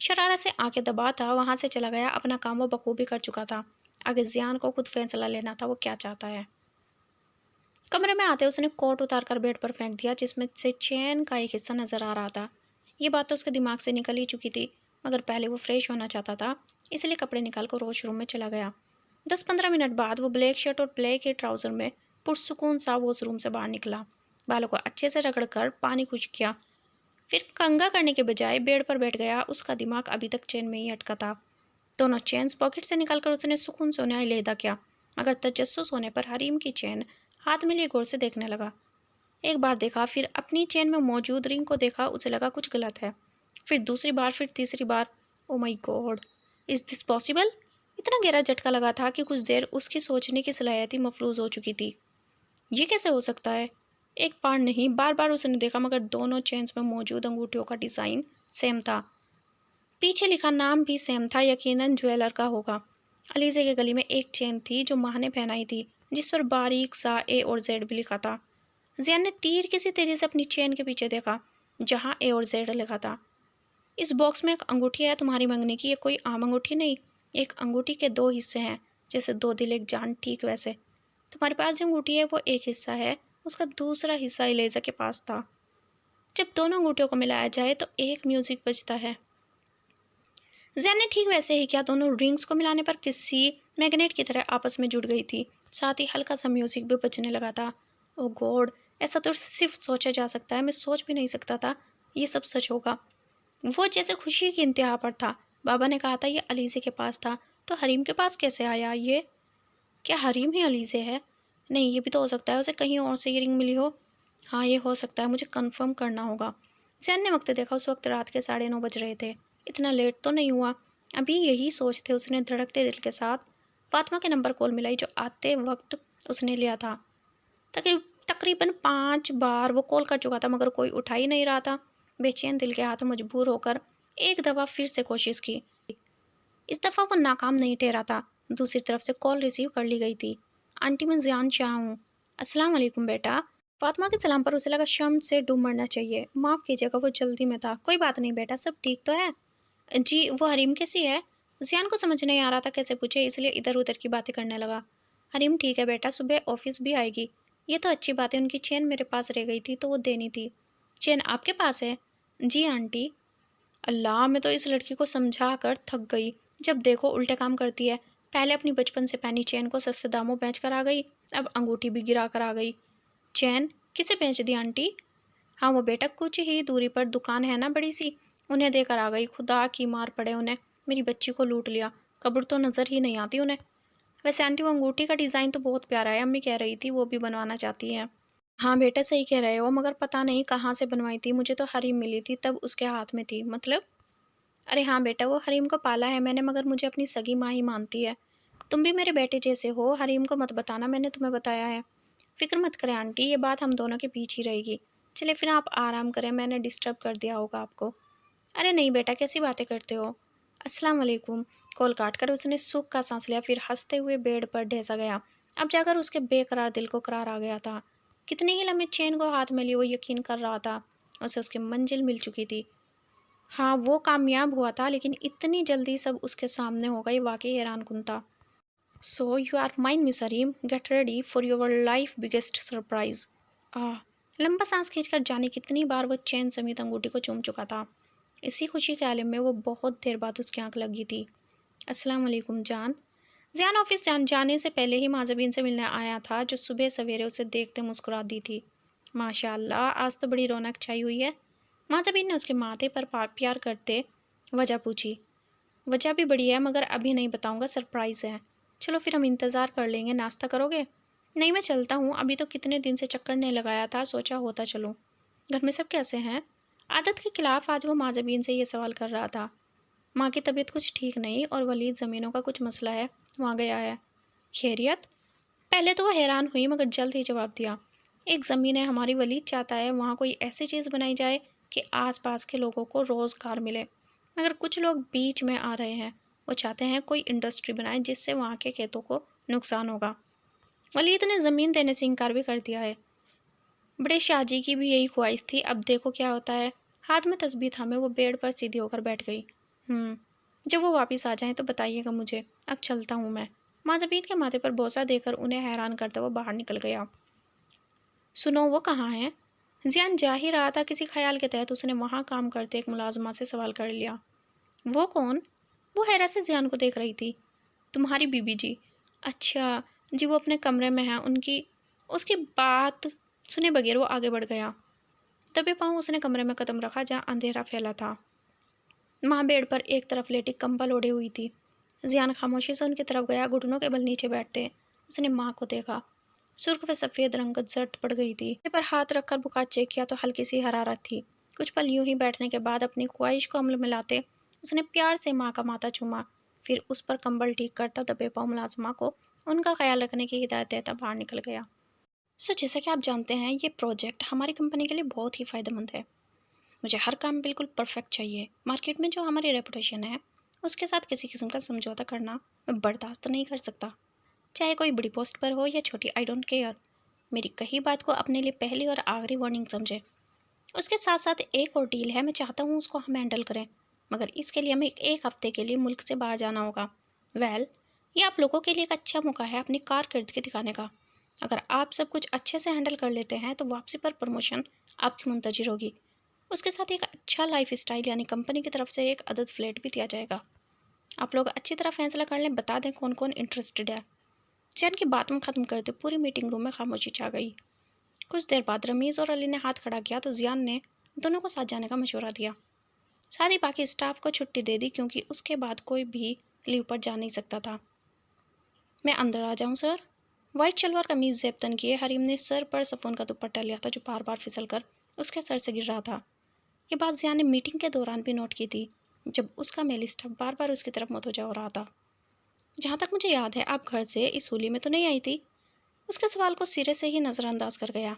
شرارت سے آنکھیں دبا تھا وہاں سے چلا گیا، اپنا کام وہ بخوبی کر چکا تھا۔ اگر زیان کو خود فیصلہ لینا تھا وہ کیا چاہتا ہے۔ کمرے میں آتے اس نے کوٹ اتار کر بیڈ پر پھینک دیا جس میں سے چین کا ایک حصہ نظر آ رہا تھا۔ یہ بات تو اس کے دماغ سے نکل ہی چکی تھی، مگر پہلے وہ فریش ہونا چاہتا تھا، اس لیے کپڑے نکال کر واش روم میں چلا گیا۔ 10-15 منٹ بعد وہ بلیک شرٹ اور بلیک ہی ٹراؤزر میں پرسکون سا واش روم سے باہر نکلا، بالوں کو اچھے سے رگڑ کر پانی خشک کیا، پھر کنگھا کرنے کے بجائے بیڈ پر بیٹھ گیا۔ اس کا دماغ ابھی تک چین میں ہی اٹکا تھا۔ دونوں چینز پاکٹ سے نکال کر اس نے سکون سے انہیں علیحدہ کیا، مگر تجسس ہونے پر حریم کی چین ہاتھ میں لیے غور سے دیکھنے لگا۔ ایک بار دیکھا، پھر اپنی چین میں موجود رنگ کو دیکھا، اسے لگا کچھ غلط ہے۔ پھر دوسری بار، پھر تیسری بار۔ او مائی گاڈ، از دس پاسبل؟ اتنا گہرا جھٹکا لگا تھا کہ کچھ دیر اس کی سوچنے کی صلاحیت ہی مفلوج ہو چکی تھی۔ یہ کیسے ہو سکتا ہے؟ ایک بار نہیں، بار بار اس نے دیکھا، مگر دونوں چینز میں موجود انگوٹھیوں کا ڈیزائن سیم تھا، پیچھے لکھا نام بھی سیم تھا، یقیناً جویلر کا ہوگا۔ علیزے کے گلی میں ایک چین تھی جو ماں نے پہنائی تھی، جس پر باریک سا اے اور زیڈ بھی لکھا تھا۔ زیان نے تیر کسی تیزی سے اپنی چین کے پیچھے دیکھا جہاں اے اور زیڈ لکھا تھا۔ اس باکس میں ایک انگوٹھی ہے تمہاری منگنی کی، یہ کوئی عام انگوٹھی نہیں، ایک انگوٹھی کے دو حصے ہیں، جیسے دو دل ایک جان، ٹھیک ویسے تمہارے پاس جو انگوٹھی ہے وہ ایک حصہ ہے، اس کا دوسرا حصہ الیزا کے پاس تھا۔ جب دونوں انگوٹھیوں کو ملایا جائے تو ایک میوزک بجتا ہے۔ زین نے ٹھیک ویسے ہی کیا، دونوں رنگز کو ملانے پر کسی میگنیٹ کی طرح آپس میں جڑ گئی تھی، ساتھ ہی ہلکا سا میوزک بھی بجنے لگا تھا۔ او گوڈ، ایسا تو صرف سوچا جا سکتا ہے، میں سوچ بھی نہیں سکتا تھا یہ سب سچ ہوگا۔ وہ جیسے خوشی کی انتہا پر تھا۔ بابا نے کہا تھا یہ علیزے کے پاس تھا، تو حریم کے پاس کیسے آیا؟ یہ کیا حریم ہی علیزے ہے؟ نہیں، یہ بھی تو ہو سکتا ہے اسے کہیں اور سے یہ رنگ ملی ہو۔ ہاں یہ ہو سکتا ہے، مجھے کنفرم کرنا ہوگا۔ زین نے وقت دیکھا، اس وقت رات کے 9:30 بج رہے تھے۔ اتنا لیٹ تو نہیں ہوا؟ ابھی یہی سوچتے اس نے دھڑکتے دل کے ساتھ فاطمہ کے نمبر کال ملائی جو آتے وقت اس نے لیا تھا۔ تقریباً 5 بار وہ کال کر چکا تھا مگر کوئی اٹھا ہی نہیں رہا تھا۔ بے چین دل کے ہاتھوں مجبور ہو کر ایک دفعہ پھر سے کوشش کی۔ اس دفعہ وہ ناکام نہیں ٹھہرا تھا۔ دوسری طرف سے کال ریسیو کر لی گئی تھی۔ آنٹی میں زیان شاہ ہوں۔ السلام علیکم بیٹا۔ فاطمہ کے سلام پر اسے لگا شرم سے ڈوب مرنا چاہیے۔ معاف کیجیے گا، وہ جلدی میں تھا۔ کوئی بات نہیں بیٹا، سب ٹھیک تو ہے؟ جی، وہ حریم کیسی ہے؟ زیان کو سمجھ نہیں آ رہا تھا کیسے پوچھے، اس لیے ادھر ادھر کی باتیں کرنے لگا۔ حریم ٹھیک ہے بیٹا، صبح آفس بھی آئے گی۔ یہ تو اچھی بات ہے، ان کی چین میرے پاس رہ گئی تھی تو وہ دینی تھی۔ چین آپ کے پاس ہے؟ جی آنٹی۔ اللہ، میں تو اس لڑکی کو سمجھا کر تھک گئی، جب دیکھو الٹے کام کرتی ہے۔ پہلے اپنی بچپن سے پہنی چین کو سستے داموں بیچ کر آ گئی، اب انگوٹھی بھی گرا کر آ گئی۔ چین کسے بیچ دی آنٹی؟ ہاں وہ بیٹا کچھ ہی دوری پر دکان ہے نا بڑی سی، انہیں دے کر آ گئی۔ خدا کی مار پڑے انہیں، میری بچی کو لوٹ لیا، قبر تو نظر ہی نہیں آتی انہیں۔ ویسے آنٹی وہ انگوٹھی کا ڈیزائن تو بہت پیارا ہے، امی کہہ رہی تھی وہ بھی بنوانا چاہتی ہیں۔ ہاں بیٹا صحیح کہہ رہے ہو، مگر پتہ نہیں کہاں سے بنوائی تھی، مجھے تو حریم ملی تھی تب اس کے ہاتھ میں تھی۔ مطلب؟ ارے ہاں بیٹا، وہ حریم کو پالا ہے میں نے، مگر مجھے اپنی سگی ماں ہی مانتی ہے۔ تم بھی میرے بیٹے جیسے ہو، حریم کو مت بتانا میں نے تمہیں بتایا ہے۔ فکر مت کریں آنٹی، یہ بات ہم دونوں کے بیچ ہی رہے گی۔ چلے پھر آپ آرام کریں، میں نے ڈسٹرب کر دیا ہوگا آپ کو۔ ارے نہیں بیٹا، کیسی باتیں کرتے ہو؟ السلام علیکم۔ کال کاٹ کر اس نے سکھ کا سانس لیا، پھر ہنستے ہوئے بیڈ پر ڈھیسا گیا۔ اب جا کر اس کے بے قرار دل کو قرار آ گیا تھا۔ کتنی ہی لمحے چین کو ہاتھ میں لی وہ یقین کر رہا تھا اسے اس کی منزل مل چکی تھی۔ ہاں وہ کامیاب ہوا تھا، لیکن اتنی جلدی سب اس کے سامنے ہو گئی، واقعی حیران کن تھا۔ So you are mine miss Hareem, get ready for your life biggest surprise. لمبا سانس کھینچ کر جانے کتنی بار وہ چین سمیت انگوٹھی کو چوم چکا تھا۔ اسی خوشی کے عالم میں وہ بہت دیر بعد اس کی آنکھ لگی تھی۔ السلام علیکم جان۔ زیان آفس جانے سے پہلے ہی ماذبین سے ملنے آیا تھا، جو صبح سویرے اسے دیکھتے مسکرا دی تھی۔ ماشاء اللہ، آج تو بڑی رونق چھائی ہوئی ہے۔ ماذبین نے اس کے ماتھے پر پیار کرتے وجہ پوچھی۔ وجہ بھی بڑی ہے مگر ابھی نہیں بتاؤں گا، سرپرائز ہے۔ چلو پھر ہم انتظار کر لیں گے، ناشتہ کرو گے؟ نہیں میں چلتا ہوں، ابھی تو کتنے دن سے چکر نہیں لگایا تھا، سوچا ہوتا چلوں۔ گھر میں سب کیسے ہیں؟ عادت کے خلاف آج وہ ماذبین سے یہ سوال کر رہا تھا۔ ماں کی طبیعت کچھ ٹھیک نہیں اور ولید زمینوں کا کچھ مسئلہ ہے، وہاں گیا ہے۔ خیریت؟ پہلے تو وہ حیران ہوئی مگر جلد ہی جواب دیا۔ ایک زمین ہے ہماری، ولید چاہتا ہے وہاں کوئی ایسی چیز بنائی جائے کہ آس پاس کے لوگوں کو روزگار ملے، مگر کچھ لوگ بیچ میں آ رہے ہیں، وہ چاہتے ہیں کوئی انڈسٹری بنائے جس سے وہاں کے کھیتوں کو نقصان ہوگا۔ ولید نے زمین دینے سے انکار بھی کر دیا ہے۔ بڑے شاہ جی کی بھی یہی خواہش تھی، اب دیکھو کیا ہوتا ہے۔ ہاتھ میں تسبیح تھامے وہ بیڈ پر سیدھی ہو کر بیٹھ گئی۔ جب وہ واپس آ جائیں تو بتائیے گا مجھے، اب چلتا ہوں میں۔ ماں زبین کے ماتھے پر بوسہ دے کر انہیں حیران کرتا ہوا باہر نکل گیا۔ سنو وہ کہاں ہے؟ زیان جا ہی رہا تھا، کسی خیال کے تحت اس نے وہاں کام کرتے ایک ملازمہ سے سوال کر لیا۔ وہ کون؟ وہ حیرت سے زیان کو دیکھ رہی تھی۔ تمہاری بی بی جی۔ اچھا جی، وہ اپنے کمرے میں ہیں، اس کی بات سنے بغیر وہ آگے بڑھ گیا۔ دبے پاؤں اس نے کمرے میں قدم رکھا جہاں اندھیرا پھیلا تھا۔ ماں بیڈ پر ایک طرف لیٹی کمبل اوڑھے ہوئی تھی۔ زیان خاموشی سے ان کی طرف گیا، گھٹنوں کے بل نیچے بیٹھتے اس نے ماں کو دیکھا۔ سرخ و سفید رنگت زرد پڑ گئی تھی۔ سر پر ہاتھ رکھ کر بخار چیک کیا تو ہلکی سی حرارت تھی۔ کچھ پل یوں ہی بیٹھنے کے بعد اپنی خواہش کو عمل میں لاتے اس نے پیار سے ماں کا ماتھا چوما، پھر اس پر کمبل ٹھیک کرتا دبے پاؤں ملازمہ کو ان کا خیال رکھنے کی ہدایت دیتا باہر نکل گیا۔ جیسا کہ آپ جانتے ہیں یہ پروجیکٹ ہماری کمپنی کے لیے بہت ہی فائدہ مند ہے۔ مجھے ہر کام بالکل پرفیکٹ چاہیے۔ مارکیٹ میں جو ہماری ریپوٹیشن ہے اس کے ساتھ کسی قسم کا سمجھوتہ کرنا میں برداشت نہیں کر سکتا، چاہے کوئی بڑی پوسٹ پر ہو یا چھوٹی۔ I don't care. میری کہی بات کو اپنے لیے پہلی اور آخری وارننگ سمجھے۔ اس کے ساتھ ساتھ ایک اور ڈیل ہے، میں چاہتا ہوں اس کو ہم ہینڈل کریں، مگر اس کے لیے ہمیں ایک ہفتے کے لیے ملک سے باہر جانا ہوگا۔ یہ آپ لوگوں کے لیے ایک اچھا موقع ہے اپنی کارکردگی دکھانے کا۔ اگر آپ سب کچھ اچھے سے ہینڈل کر لیتے ہیں تو واپسی پر پروموشن آپ کی منتظر ہوگی۔ اس کے ساتھ ایک اچھا لائف اسٹائل یعنی کمپنی کی طرف سے ایک عدد فلیٹ بھی دیا جائے گا۔ آپ لوگ اچھی طرح فیصلہ کر لیں، بتا دیں کون کون انٹرسٹڈ ہے۔ چین کی بات میں ختم کرتے پوری میٹنگ روم میں خاموشی چھا گئی۔ کچھ دیر بعد رمیز اور علی نے ہاتھ کھڑا کیا تو زیان نے دونوں کو ساتھ جانے کا مشورہ دیا۔ ساتھ ہی باقی اسٹاف کو چھٹی دے دی کیونکہ اس کے بعد کوئی بھی لیو پر جا نہیں سکتا تھا۔ میں اندر آ جاؤں سر؟ وائٹ شلوار قمیض زیب تن کیے حریم نے سر پر سفون کا دوپٹہ لیا تھا جو بار بار پھسل کر اس کے سر سے گر رہا تھا۔ یہ بات زیان نے میٹنگ کے دوران بھی نوٹ کی تھی جب اس کا میل اسٹاف بار بار اس کی طرف متوجہ ہو رہا تھا۔ جہاں تک مجھے یاد ہے آپ گھر سے اس ہولی میں تو نہیں آئی تھی؟ اس کے سوال کو سرے سے ہی نظر انداز کر گیا۔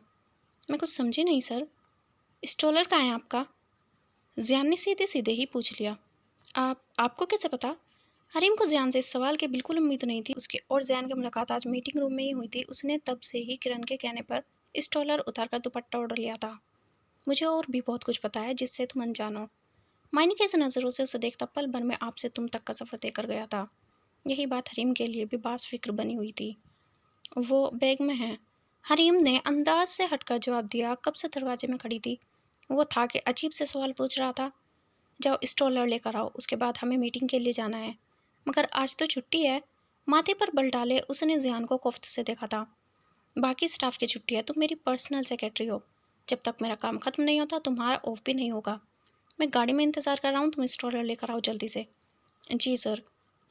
میں کچھ سمجھی نہیں سر۔ اسٹالر کہاں ہے آپ کا؟ زیان نے سیدھے سیدھے ہی پوچھ لیا۔ آپ کو کیسے پتا؟ حریم کو زیان سے اس سوال کی بالکل امید نہیں تھی۔ اس کے اور زیان کی ملاقات آج میٹنگ روم میں ہی ہوئی تھی۔ اس نے تب سے ہی کرن کے کہنے پر اسٹالر اتار کر دوپٹہ اوڑھ لیا تھا۔ مجھے اور بھی بہت کچھ پتا ہے جس سے تم انجان ہو۔ معنی کی نظروں سے اسے دیکھتا پل بھر میں آپ سے تم تک کا سفر طے کر گیا تھا۔ یہی بات حریم کے لیے بھی باعث فکر بنی ہوئی تھی۔ وہ بیگ میں ہے۔ حریم نے انداز سے ہٹ کر جواب دیا۔ کب سے دروازے میں کھڑی تھی؟ وہ تھا کہ عجیب سے سوال پوچھ رہا تھا۔ جاؤ اسٹالر لے کر آؤ، اس کے بعد ہمیں میٹنگ کے لیے جانا ہے۔ مگر آج تو چھٹی ہے۔ ماتھے پر بل ڈالے اس نے زیان کو کوفت سے دیکھا تھا۔ باقی اسٹاف کی چھٹی ہے، تم میری پرسنل سیکرٹری ہو۔ جب تک میرا کام ختم نہیں ہوتا تمہارا آف بھی نہیں ہوگا۔ میں گاڑی میں انتظار کر رہا ہوں، تم اسٹالر لے کر آؤ جلدی سے۔ جی سر۔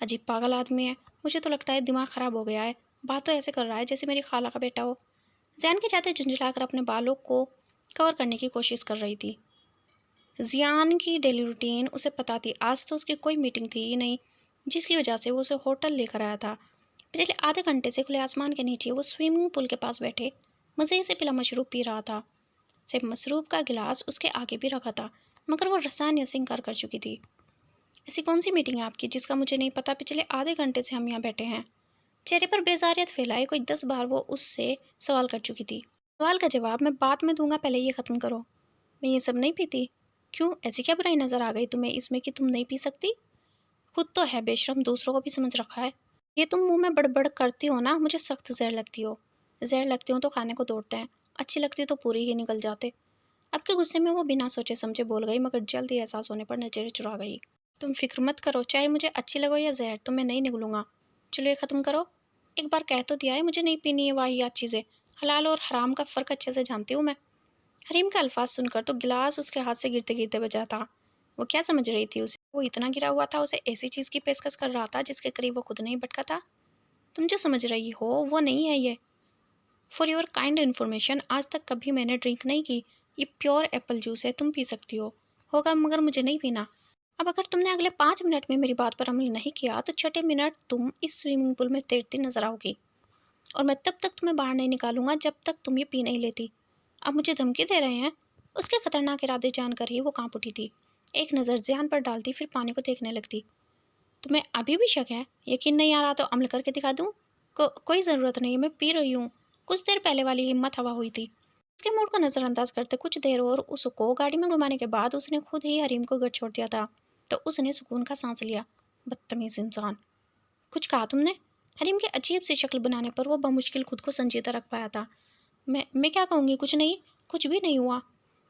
عجیب پاگل آدمی ہے، مجھے تو لگتا ہے دماغ خراب ہو گیا ہے، بات تو ایسے کر رہا ہے جیسے میری خالہ کا بیٹا ہو۔ زیان کے چاہتے جھنجھلا کر اپنے بالوں کو کور کرنے کی کوشش کر رہی تھی۔ زیان کی ڈیلی روٹین اسے پتا تھی، آج تو اس کی کوئی میٹنگ تھی ہی نہیں جس کی وجہ سے وہ اسے ہوٹل لے کر آیا تھا۔ پچھلے آدھے گھنٹے سے کھلے آسمان کے نیچے وہ سوئمنگ پول کے پاس بیٹھے مزے سے پلا مشروب پی رہا تھا۔ صرف مشروب کا گلاس اس کے آگے بھی رکھا تھا مگر وہ رسان سے انکار کر چکی تھی۔ ایسی کون سی میٹنگ ہے آپ کی جس کا مجھے نہیں پتا؟ پچھلے آدھے گھنٹے سے ہم یہاں بیٹھے ہیں۔ چہرے پر بیزاریت پھیلائے کوئی 10 بار وہ اس سے سوال کر چکی تھی۔ سوال کا جواب میں بعد میں دوں گا، پہلے یہ ختم کرو۔ میں یہ سب نہیں پیتی۔ کیوں، ایسی کیا برائی نظر آ گئی تمہیں اس میں کہ تم نہیں پی سکتی؟ خود تو ہے بے شرم، دوسروں کو بھی سمجھ رکھا ہے۔ یہ تم منہ میں بڑبڑ کرتی ہو نا، مجھے سخت زہر لگتی ہو۔ زہر لگتی ہوں تو کھانے کو دوڑتے ہیں، اچھی لگتی تو پوری ہی نکل جاتے۔ اب کے غصے میں وہ بنا سوچے سمجھے بول گئی مگر جلد ہی احساس ہونے پر نظریں چرا گئی۔ تم فکر مت کرو، چاہے مجھے اچھی لگو یا زہر، تو میں نہیں نگلوں گا۔ چلو یہ ختم کرو۔ ایک بار کہہ تو دیا ہے مجھے نہیں پینی ہے واہیات چیزیں، حلال اور حرام کا فرق اچھے سے جانتی ہوں میں۔ حریم کے الفاظ سن کر تو گلاس اس کے ہاتھ سے گرتے گرتے بجا تھا۔ وہ کیا سمجھ رہی تھی اسے؟ وہ اتنا گرا ہوا تھا، اسے ایسی چیز کی پیشکش کر رہا تھا جس کے قریب وہ خود نہیں بٹکا تھا۔ تم جو سمجھ رہی ہو وہ نہیں ہے یہ۔ فار یور کائنڈ انفارمیشن، آج تک کبھی میں نے ڈرنک نہیں کی۔ یہ پیور ایپل جوس ہے، تم پی سکتی ہو ہوگا مگر مجھے نہیں پینا۔ اب اگر تم نے اگلے 5 منٹ میں میری بات پر عمل نہیں کیا تو چھٹے منٹ تم اس سوئمنگ پول میں تیرتی نظر آؤ گی، اور میں تب تک تمہیں باہر نہیں نکالوں گا جب تک تم یہ پی نہیں لیتی۔ اب مجھے دھمکی دے رہے ہیں؟ اس کے خطرناک ارادے جان کر ہی وہ کانپ اٹھی تھی۔ ایک نظر زیان پر ڈالتی پھر پانی کو دیکھنے لگتی۔ تمہیں ابھی بھی شک ہے؟ یقین نہیں آ رہا تو عمل کر کے دکھا دوں؟ کوئی ضرورت نہیں، میں پی رہی ہوں، کچھ دیر پہلے والی ہمت ہوا ہوئی تھی۔ اس کے موڈ کو نظر انداز کرتے کچھ دیر اور اس کو گاڑی میں گھمانے کے بعد اس نے خود ہی حریم کو گھر چھوڑ دیا تھا تو اس نے سکون کا سانس لیا۔ بدتمیز انسان، کچھ کہا تم نے؟ حریم کی عجیب سی شکل بنانے پر وہ بمشکل خود کو سنجیدہ رکھ پایا تھا۔ میں کیا کہوں گی؟ کچھ نہیں، کچھ بھی نہیں ہوا۔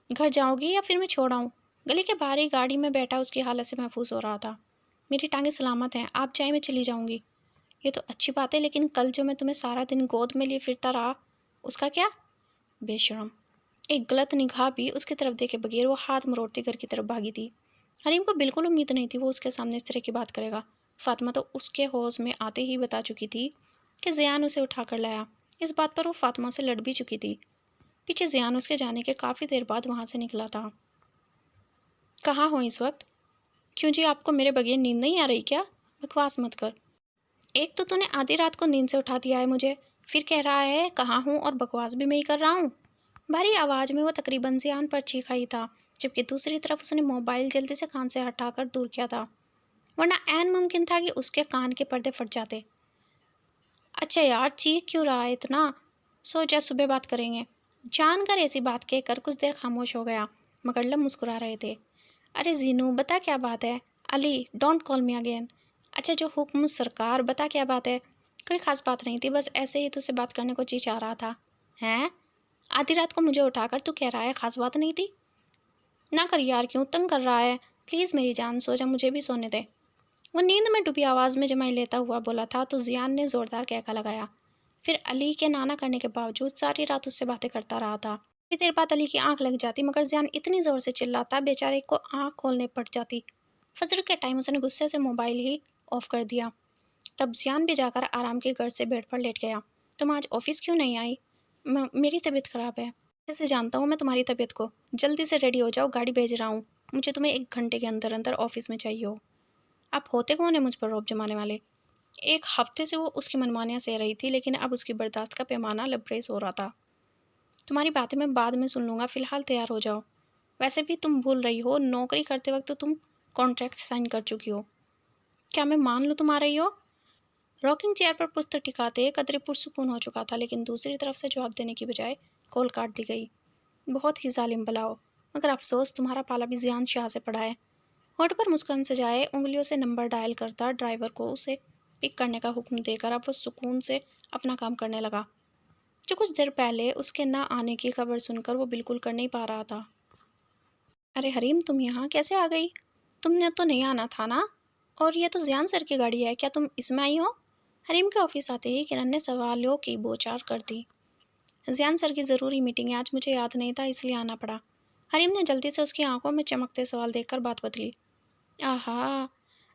گھر جاؤ گی یا پھر میں چھوڑ آؤں؟ گلی کے باہر ہی گاڑی میں بیٹھا اس کی حالت سے محفوظ ہو رہا تھا۔ میری ٹانگیں سلامت ہیں، آپ جائیں میں چلی جاؤں گی۔ یہ تو اچھی بات ہے، لیکن کل جو میں تمہیں سارا دن گود میں لیے پھرتا رہا اس کا کیا؟ بے شرم۔ ایک غلط نگاہ بھی اس کی طرف دیکھے بغیر وہ ہاتھ مروڑتی گھر کی طرف بھاگی تھی۔ حریم کو بالکل امید نہیں تھی وہ اس کے سامنے اس طرح کی بات کرے گا۔ فاطمہ تو اس کے ہوش میں آتے ہی بتا چکی تھی کہ زیان اسے اٹھا کر لایا۔ اس بات پر وہ فاطمہ سے لڑ بھی چکی تھی۔ پیچھے زیان اس کے جانے کے کافی دیر بعد وہاں سے نکلا تھا۔ کہاں ہو اس وقت؟ کیوں جی، آپ کو میرے بغیر نیند نہیں آ رہی کیا؟ بکواس مت کر۔ ایک تو نے آدھی رات کو نیند سے اٹھا دیا ہے مجھے، پھر کہہ رہا ہے کہاں ہوں، اور بکواس بھی میں ہی کر رہا ہوں۔ بھاری آواز میں وہ تقریباً زیان پر چیخا ہی تھا، جبکہ دوسری طرف اس نے موبائل جلدی سے کان سے ہٹا کر دور کیا تھا، ورنہ عین ممکن تھا کہ اس کے کان کے پردے پھٹ جاتے۔ اچھا یار، چیخ کیوں رہا ہے اتنا؟ سو جا، صبح بات کریں گے۔ جان کر ایسی بات کہہ کر کچھ دیر خاموش ہو گیا، مگر لب مسکرا رہے تھے۔ ارے زینو، بتا کیا بات ہے؟ علی، ڈونٹ کال می اگین۔ اچھا جو حکم سرکار، بتا کیا بات ہے؟ کوئی خاص بات نہیں تھی، بس ایسے ہی تجھ سے بات کرنے کو جی چاہ رہا تھا۔ ہیں؟ آدھی رات کو مجھے اٹھا کر تو کہہ رہا ہے خاص بات نہیں تھی؟ نہ کر یار، کیوں تنگ کر رہا ہے؟ پلیز میری جان، سو جا، مجھے بھی سونے دے۔ وہ نیند میں ڈوبی آواز میں جمائی لیتا ہوا بولا تھا تو زیان نے زوردار کہکا لگایا۔ پھر علی کے نانا کرنے کے باوجود ساری رات اس سے باتیں کرتا رہا تھا۔ تھوڑی دیر بعد علی کی آنکھ لگ جاتی، مگر زیان اتنی زور سے چلاتا بیچارے کو آنکھ کھولنے پڑ جاتی۔ فجر کے ٹائم اس نے غصے سے موبائل ہی آف کر دیا۔ تب زیان بھی جا کر آرام کی غرض سے بیڈ پر لیٹ گیا۔ تم آج آفس کیوں نہیں آئی؟ میری طبیعت خراب ہے۔ جیسے جانتا ہوں میں تمہاری طبیعت کو۔ جلدی سے ریڈی ہو جاؤ، گاڑی بھیج رہا ہوں، مجھے تمہیں 1 گھنٹے کے اندر اندر آفس میں چاہیے ہو۔ آپ ہوتے کون ہیں مجھ پر روب جمانے والے؟ 1 ہفتے سے وہ اس کی منمانیاں سہ رہی تھی، لیکن اب اس کی برداشت کا پیمانہ لبریز ہو رہا تھا۔ تمہاری باتیں میں بعد میں سن لوں گا، فی الحال تیار ہو جاؤ۔ ویسے بھی تم بھول رہی ہو، نوکری کرتے وقت تو تم کانٹریکٹ سائن کر چکی ہو۔ کیا میں مان لوں تم آ رہی ہو؟ راکنگ چیئر پر پشت ٹکاتے قدرے پرسکون ہو چکا تھا، لیکن دوسری طرف سے جواب دینے کی بجائے کال کاٹ دی گئی۔ بہت ہی ظالم بلاؤ، مگر افسوس تمہارا پالا بھی زیان شاہ سے پڑا ہے۔ ہونٹ پر مسکان سجائے انگلیوں سے نمبر ڈائل کرتا ڈرائیور کو اسے پک کرنے کا حکم دے کر اب وہ سکون سے اپنا کام کرنے لگا، جو کچھ دیر پہلے اس کے نہ آنے کی خبر سن کر وہ بالکل کر نہیں پا رہا تھا۔ ارے حریم، تم یہاں کیسے آ گئی؟ تم نے تو نہیں آنا تھا نا؟ اور یہ تو زیان سر کی گاڑی ہے، کیا تم اس میں آئی ہو؟ حریم کے آفس آتے ہی کرن نے سوالوں کی بوچھار کر دی۔ زیان سر کی ضروری میٹنگ ہے آج، مجھے یاد نہیں تھا اس لیے آنا پڑا۔ حریم نے جلدی سے اس کی آنکھوں میں چمکتے سوال دیکھ کر بات بدلی۔ آہا،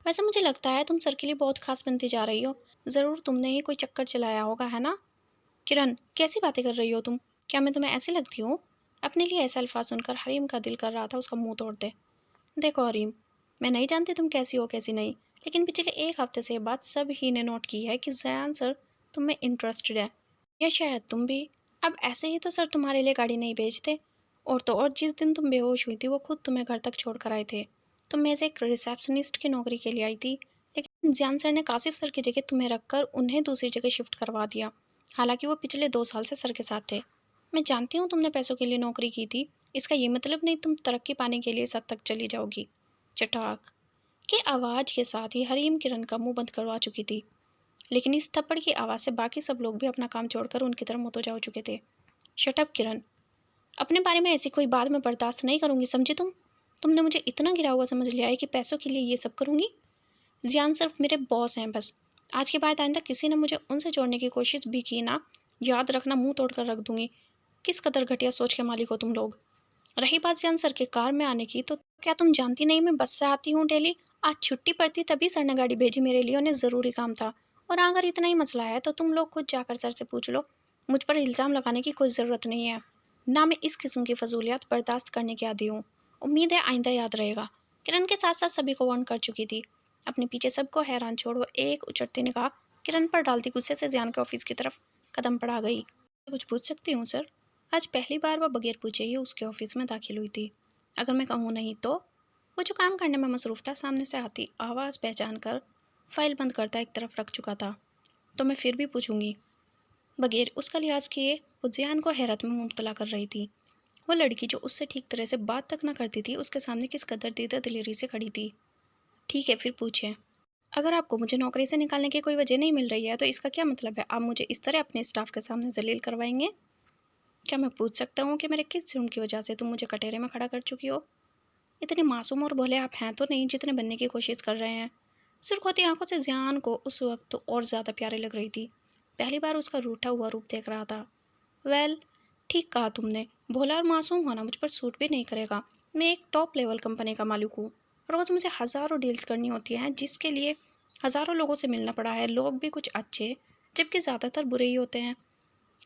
ویسے مجھے لگتا ہے تم سر کے لیے بہت خاص بنتی جا رہی ہو، ضرور تم نے ہی کوئی چکر چلایا ہوگا، ہے نا؟ کرن، کیسی باتیں کر رہی ہو تم؟ کیا میں تمہیں ایسی لگتی ہوں؟ اپنے لیے ایسے الفاظ سن کر حریم کا دل کر رہا تھا اس کا منہ توڑ دے۔ دیکھو حریم، میں نہیں جانتی تم کیسی ہو کیسی نہیں، لیکن پچھلے 1 ہفتے سے یہ بات سب ہی نے نوٹ کی ہے کہ زیان سر تم میں انٹرسٹڈ ہے، یا شاید تم بھی۔ اب ایسے ہی تو سر تمہارے لیے گاڑی نہیں بھیجتے، اور تو اور جس دن تم بے ہوش ہوئی تھی وہ خود تمہیں گھر تک چھوڑ کر آئے تھے۔ تم میں سے ایک ریسیپشنسٹ کی نوکری کے لیے آئی تھی، لیکن زیان سر نے کاشف سر کی جگہ تمہیں رکھ کر انہیں دوسری جگہ شفٹ کروا دیا، حالانکہ وہ پچھلے 2 سال سے سر کے ساتھ تھے۔ میں جانتی ہوں تم نے پیسوں کے لیے نوکری کی تھی، اس کا یہ مطلب نہیں تم ترقی پانے کے لیے اس حد تک چلی جاؤ گی۔ چٹاک کی آواز کے ساتھ ہی حریم کرن کا منہ بند کروا چکی تھی، لیکن اس تھپڑ کی آواز سے باقی سب لوگ بھی اپنا کام چھوڑ کر ان کی طرف متوجہ ہو چکے تھے۔ شٹ اپ کرن، اپنے بارے میں ایسی کوئی بات میں برداشت نہیں کروں گی، سمجھی تم؟ تم نے مجھے اتنا گرا ہوا سمجھ لیا ہے کہ پیسوں کے لیے یہ سب کروں گی؟ زیان صرف میرے باس ہیں بس، آج کے بعد آئندہ کسی نے مجھے ان سے جوڑنے کی کوشش بھی کی نا، یاد رکھنا منہ توڑ کر رکھ دوں گی۔ کس قدر گھٹیا سوچ کے مالک ہو تم لوگ۔ رہی بات زیان سر کے کار میں آنے کی، تو کیا تم جانتی نہیں میں بس سے آتی ہوں ڈیلی؟ آج چھٹی پڑتی تبھی سر نے گاڑی بھیجی میرے لیے، انہیں ضروری کام تھا، اور اگر اتنا ہی مسئلہ ہے تو تم لوگ خود جا کر سر سے پوچھ لو، مجھ پر الزام لگانے کی کوئی ضرورت نہیں ہے، نہ میں اس قسم کی فضولیات برداشت کرنے کے عادی ہوں۔ امید ہے آئندہ یاد رہے گا۔ کرن کے ساتھ ساتھ سبھی کو وارن کر چکی تھی۔ اپنے پیچھے سب کو حیران چھوڑ وہ ایک اچٹتی نگاہ کرن پر ڈالتی غصے سے زیان کے آفس کی طرف قدم بڑھا گئی۔ کچھ پوچھ سکتی ہوں سر؟ آج پہلی بار وہ بغیر پوچھے ہی اس کے آفس میں داخل ہوئی تھی۔ اگر میں کہوں نہیں تو؟ وہ جو کام کرنے میں مصروف تھا سامنے سے آتی آواز پہچان کر فائل بند کرتا ایک طرف رکھ چکا تھا۔ تو میں پھر بھی پوچھوں گی۔ بغیر اس کا لحاظ کیے وہ زیان کو حیرت میں مبتلا کر رہی تھی۔ وہ لڑکی جو اس سے ٹھیک طرح سے بات تک نہ کرتی تھی اس کے سامنے کس قدر دیدہ دلیری سے کھڑی تھی۔ ٹھیک ہے، پھر پوچھیں۔ اگر آپ کو مجھے نوکری سے نکالنے کی کوئی وجہ نہیں مل رہی ہے تو اس کا کیا مطلب ہے؟ آپ مجھے اس طرح اپنے اسٹاف کے سامنے ذلیل کروائیں گے؟ کیا میں پوچھ سکتا ہوں کہ میرے کس جرم کی وجہ سے تم مجھے کٹہرے میں کھڑا کر چکی ہو؟ اتنے معصوم اور بھولے آپ ہیں تو نہیں جتنے بننے کی کوشش کر رہے ہیں۔ سرخ ہوتی آنکھوں سے زیان کو اس وقت تو اور زیادہ پیارے لگ رہی تھی۔ پہلی بار اس کا روٹھا ہوا روپ دیکھ رہا تھا۔ ویل، ٹھیک کہا تم نے، بھولا اور معصوم ہونا مجھ پر سوٹ بھی نہیں کرے گا۔ میں ایک ٹاپ لیول کمپنی کا مالک ہوں۔ روز مجھے ہزاروں ڈیلز کرنی ہوتی ہیں جس کے لیے ہزاروں لوگوں سے ملنا پڑا ہے، لوگ بھی کچھ اچھے جبکہ زیادہ تر برے ہی ہوتے ہیں۔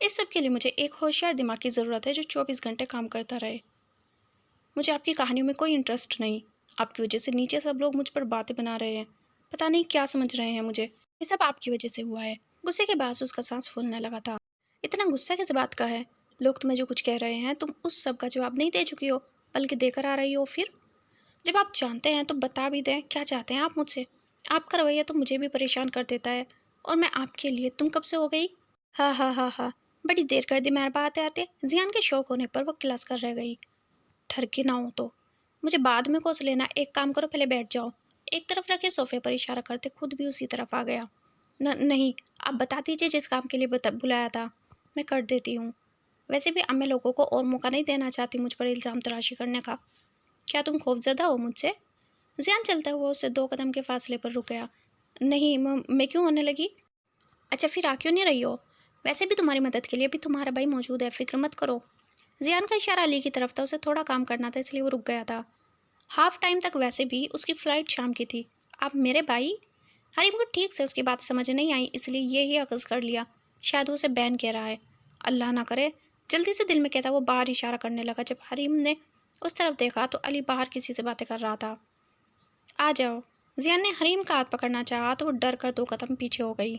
اس سب کے لیے مجھے ایک ہوشیار دماغ کی ضرورت ہے جو 24 گھنٹے کام کرتا رہے۔ مجھے آپ کی کہانیوں میں کوئی انٹرسٹ نہیں۔ آپ کی وجہ سے نیچے سب لوگ مجھ پر باتیں بنا رہے ہیں، پتہ نہیں کیا سمجھ رہے ہیں مجھے۔ یہ سب آپ کی وجہ سے ہوا ہے۔ غصے کے باعث اس کا سانس پھولنے لگا تھا۔ اتنا غصہ کس بات کا ہے؟ لوگ تمہیں جو کچھ کہہ رہے ہیں تم اس سب کا جواب نہیں دے چکی ہو بلکہ دے کر آ رہی ہو۔ پھر جب آپ جانتے ہیں تو بتا بھی دیں کیا چاہتے ہیں آپ مجھ سے۔ آپ کا رویہ تو مجھے بھی پریشان کر دیتا ہے، اور میں آپ کے لیے تم کب سے ہو گئی؟ ہاں ہاں ہاں ہاں، بڑی دیر کر دی مہربا آتے آتے۔ زیان کے شوق ہونے پر وہ کلاس کر رہ گئی۔ ٹھر کے نہ ہو تو مجھے بعد میں کوس لینا، ایک کام کرو پہلے بیٹھ جاؤ۔ ایک طرف رکھے صوفے پر اشارہ کرتے خود بھی اسی طرف آ گیا۔ نہیں، آپ بتا دیجیے جس کام کے لیے بلایا تھا، میں کر دیتی ہوں۔ ویسے بھی اب میں لوگوں کو اور موقع نہیں دینا چاہتی مجھ پر الزام تراشی کرنے کا۔ کیا تم خوفزدہ ہو مجھ سے؟ زیان چلتا ہوا اس سے 2 قدم کے فاصلے پر رک گیا۔ نہیں، میں کیوں ہونے لگی؟ اچھا پھر آ کیوں نہیں رہی ہو؟ ویسے بھی تمہاری مدد کے لیے بھی تمہارا بھائی موجود ہے، فکر مت کرو۔ زیان کا اشارہ علی کی طرف تھا، اسے تھوڑا کام کرنا تھا اس لیے وہ رک گیا تھا۔ ہاف ٹائم تک ویسے بھی اس کی فلائٹ شام کی تھی۔ آپ میرے بھائی؟ حریم کو ٹھیک سے اس کی بات سمجھ نہیں آئی اس لیے یہی اخذ کر لیا شاید وہ اسے بین کہہ رہا ہے۔ اللہ نہ کرے، جلدی سے دل میں کہتا وہ باہر اشارہ کرنے لگا۔ جب حریم نے اس طرف دیکھا تو علی باہر کسی سے باتیں کر رہا تھا۔ آ جاؤ۔ زیان نے حریم کا ہاتھ پکڑنا چاہا تو وہ ڈر کر 2 قدم پیچھے ہو گئی۔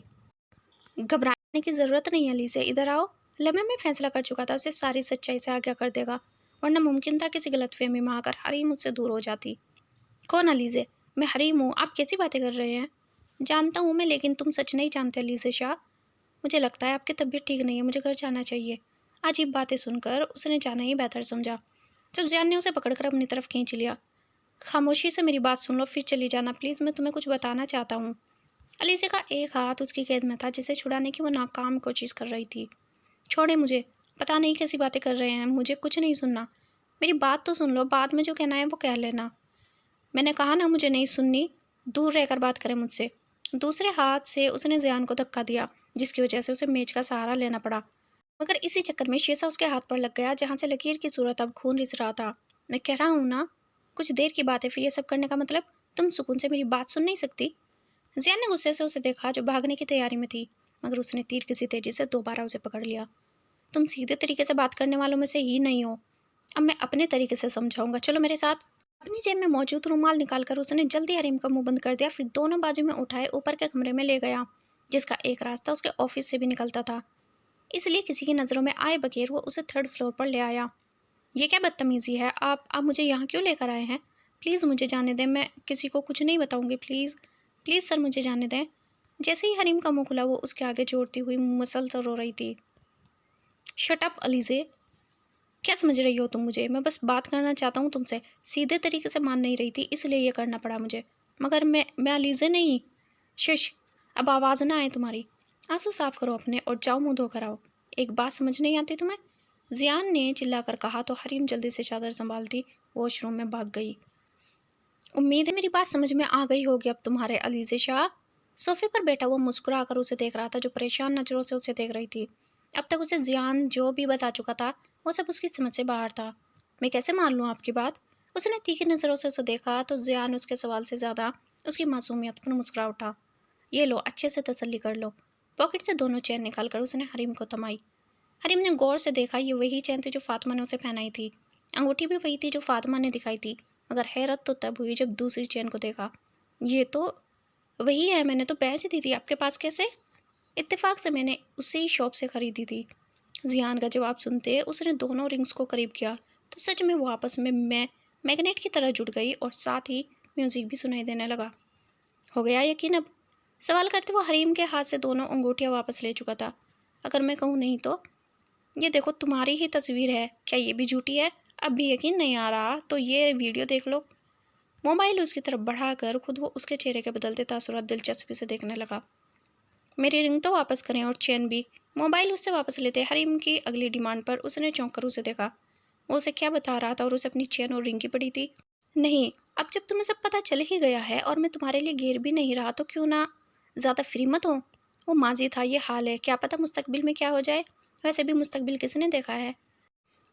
گھبرانے کی ضرورت نہیں علی سے، ادھر آؤ۔ لمحے میں فیصلہ کر چکا تھا اسے ساری سچائی سے آگاہ کر دے گا، ورنہ ممکن تھا کسی غلط فہمی میں آ کر حریم مجھ سے دور ہو جاتی۔ کون علیزے؟ میں حریم ہوں، آپ کیسی باتیں کر رہے ہیں؟ جانتا ہوں میں، لیکن تم سچ نہیں جانتے علیزے شاہ۔ مجھے لگتا ہے آپ کی طبیعت ٹھیک نہیں ہے، مجھے گھر جانا چاہیے۔ عجیب باتیں سن کر اس نے جانا ہی بہتر سمجھا۔ جب زیان نے اسے پکڑ کر اپنی طرف کھینچ لیا، خاموشی سے میری بات سن لو پھر چلی جانا پلیز، میں تمہیں کچھ بتانا چاہتا ہوں۔ علیزے کا ایک ہاتھ اس کی قید میں تھا جسے چھڑانے کی وہ ناکام کوشش کر رہی تھی۔ چھوڑے مجھے، پتہ نہیں کیسی باتیں کر رہے ہیں، مجھے کچھ نہیں سننا۔ میری بات تو سن لو، بعد میں جو کہنا ہے وہ کہہ لینا۔ میں نے کہا نا مجھے نہیں سننی، دور رہ کر بات کریں مجھ سے۔ دوسرے ہاتھ سے اس نے زیان کو دھکا دیا جس کی وجہ سے اسے میز کا سہارا لینا پڑا، مگر اسی چکر میں شیشہ اس کے ہاتھ پر لگ گیا جہاں سے لکیر کی صورت اب خون رس رہا تھا۔ میں کہہ رہا ہوں نا، کچھ دیر کی بات ہے، پھر یہ سب کرنے کا مطلب تم سکون سے میری بات سن نہیں سکتی؟ زیان نے غصے سے اسے دیکھا جو بھاگنے کی تیاری میں تھی، مگر اس نے تیر کسی تیزی سے دوبارہ اسے پکڑ لیا۔ تم سیدھے طریقے سے بات کرنے والوں میں سے ہی نہیں ہو، اب میں اپنے طریقے سے سمجھاؤں گا، چلو میرے ساتھ۔ اپنی جیب میں موجود رومال نکال کر اس نے جلدی حریم کا منہ بند کر دیا، پھر دونوں بازو میں اٹھائے اوپر کے کمرے میں لے گیا جس کا ایک راستہ اس کے آفس سے بھی نکلتا تھا، اس لیے کسی کی نظروں میں آئے بغیر وہ اسے 3rd فلور پر لے آیا۔ یہ کیا بدتمیزی ہے، آپ مجھے یہاں کیوں لے کر آئے ہیں؟ پلیز مجھے جانے دیں، میں کسی کو کچھ نہیں بتاؤں گی، پلیز پلیز سر مجھے جانے دیں۔ جیسے ہی حریم کا منہ کھلا وہ اس کے آگے جوڑتی ہوئی مسلسل رو رہی تھی۔ شٹ اپ علیزے، کیا سمجھ رہی ہو تم مجھے؟ میں بس بات کرنا چاہتا ہوں تم سے، سیدھے طریقے سے مان نہیں رہی تھی اس لیے یہ کرنا پڑا مجھے، مگر میں علیزے نہیں۔ شش، اب آواز نہ آئے تمہاری۔ آنسو صاف کرو اپنے اور جاؤ منہ دھو کر آؤ۔ ایک بات سمجھ نہیں آتی تمہیں؟ زیان نے چلا کر کہا تو حریم جلدی سے چادر سنبھالتی واش روم میں بھاگ گئی۔ امید ہے میری بات سمجھ میں آ گئی ہوگی اب تمہارے علیزے شاہ۔ صوفے پر بیٹھا وہ مسکرا کر اسے دیکھ رہا تھا جو پریشان نظروں سے اسے دیکھ رہی تھی۔ اب تک اسے زیان جو بھی بتا چکا تھا وہ سب اس کی سمجھ سے باہر تھا۔ میں کیسے مان لوں آپ کی بات؟ اس نے تیکھی نظروں سے اسے دیکھا تو زیان اس کے سوال سے زیادہ اس کی معصومیت پر مسکرا اٹھا۔ یہ لو، اچھے سے تسلی کر لو۔ پاکٹ سے 2 چین نکال کر اس نے حریم کو تھمائی۔ حریم نے غور سے دیکھا، یہ وہی چین تھی جو فاطمہ نے اسے پہنائی تھی، انگوٹھی بھی وہی تھی جو فاطمہ نے دکھائی تھی، مگر حیرت تو تب ہوئی جب دوسری چین کو دیکھا۔ یہ تو وہی ہے، میں نے تو بیچ دی تھی، آپ کے پاس کیسے؟ اتفاق سے میں نے اسی شاپ سے خریدی تھی۔ زیان کا جواب سنتے اس نے دونوں رنگز کو قریب کیا تو سچ میں وہ آپس میں میگنیٹ کی طرح جڑ گئی اور ساتھ ہی میوزک بھی سنائی دینے لگا۔ ہو گیا یقین اب؟ سوال کرتے وہ حریم کے ہاتھ سے دونوں انگوٹھیاں واپس لے چکا تھا۔ اگر میں کہوں نہیں تو؟ یہ دیکھو تمہاری ہی تصویر ہے، کیا یہ بھی جھوٹی ہے؟ اب بھی یقین نہیں آ رہا تو یہ ویڈیو دیکھ لو۔ موبائل اس کی طرف بڑھا کر خود وہ اس کے چہرے کے بدلتے تاثرات دلچسپی سے دیکھنے لگا۔ میری رنگ تو واپس کریں اور چین بھی۔ موبائل اس سے واپس لیتے حریم کی اگلی ڈیمانڈ پر اس نے چونک کر اسے دیکھا۔ وہ اسے کیا بتا رہا تھا اور اسے اپنی چین اور رنگ کی پڑی تھی؟ نہیں، اب جب تمہیں سب پتہ چل ہی گیا ہے اور میں تمہارے لیے گیر بھی نہیں رہا تو کیوں نہ زیادہ فری مت ہو۔ وہ ماضی تھا، یہ حال ہے، کیا پتہ مستقبل میں کیا ہو جائے۔ ویسے بھی مستقبل کس نے دیکھا ہے؟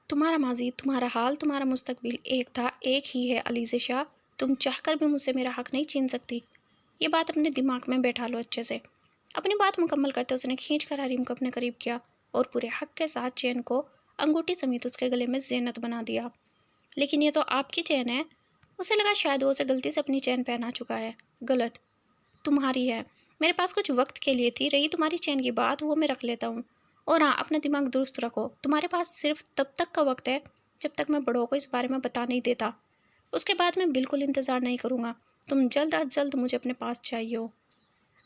تمہارا ماضی، تمہارا حال، تمہارا مستقبل ایک تھا، ایک ہی ہے علیزہ شاہ۔ تم چاہ کر بھی مجھ سے میرا حق نہیں چھین سکتی۔ یہ بات اپنے دماغ میں بیٹھا لو اچھے سے۔ اپنی بات مکمل کرتے اس نے کھینچ کر حریم کو اپنے قریب کیا اور پورے حق کے ساتھ چین کو انگوٹھی سمیت اس کے گلے میں زینت بنا دیا۔ لیکن یہ تو آپ کی چین ہے۔ اسے لگا شاید وہ اسے غلطی سے اپنی چین پہنا چکا ہے۔ غلط، تمہاری ہے۔ میرے پاس کچھ وقت کے لیے تھی، رہی تمہاری چین کی بات وہ میں رکھ لیتا ہوں۔ اور ہاں، اپنا دماغ درست رکھو، تمہارے پاس صرف تب تک کا وقت ہے جب تک میں بڑوں کو اس بارے میں بتا نہیں دیتا۔ اس کے بعد میں بالکل انتظار نہیں کروں گا۔ تم جلد از جلد مجھے اپنے پاس چاہیے ہو۔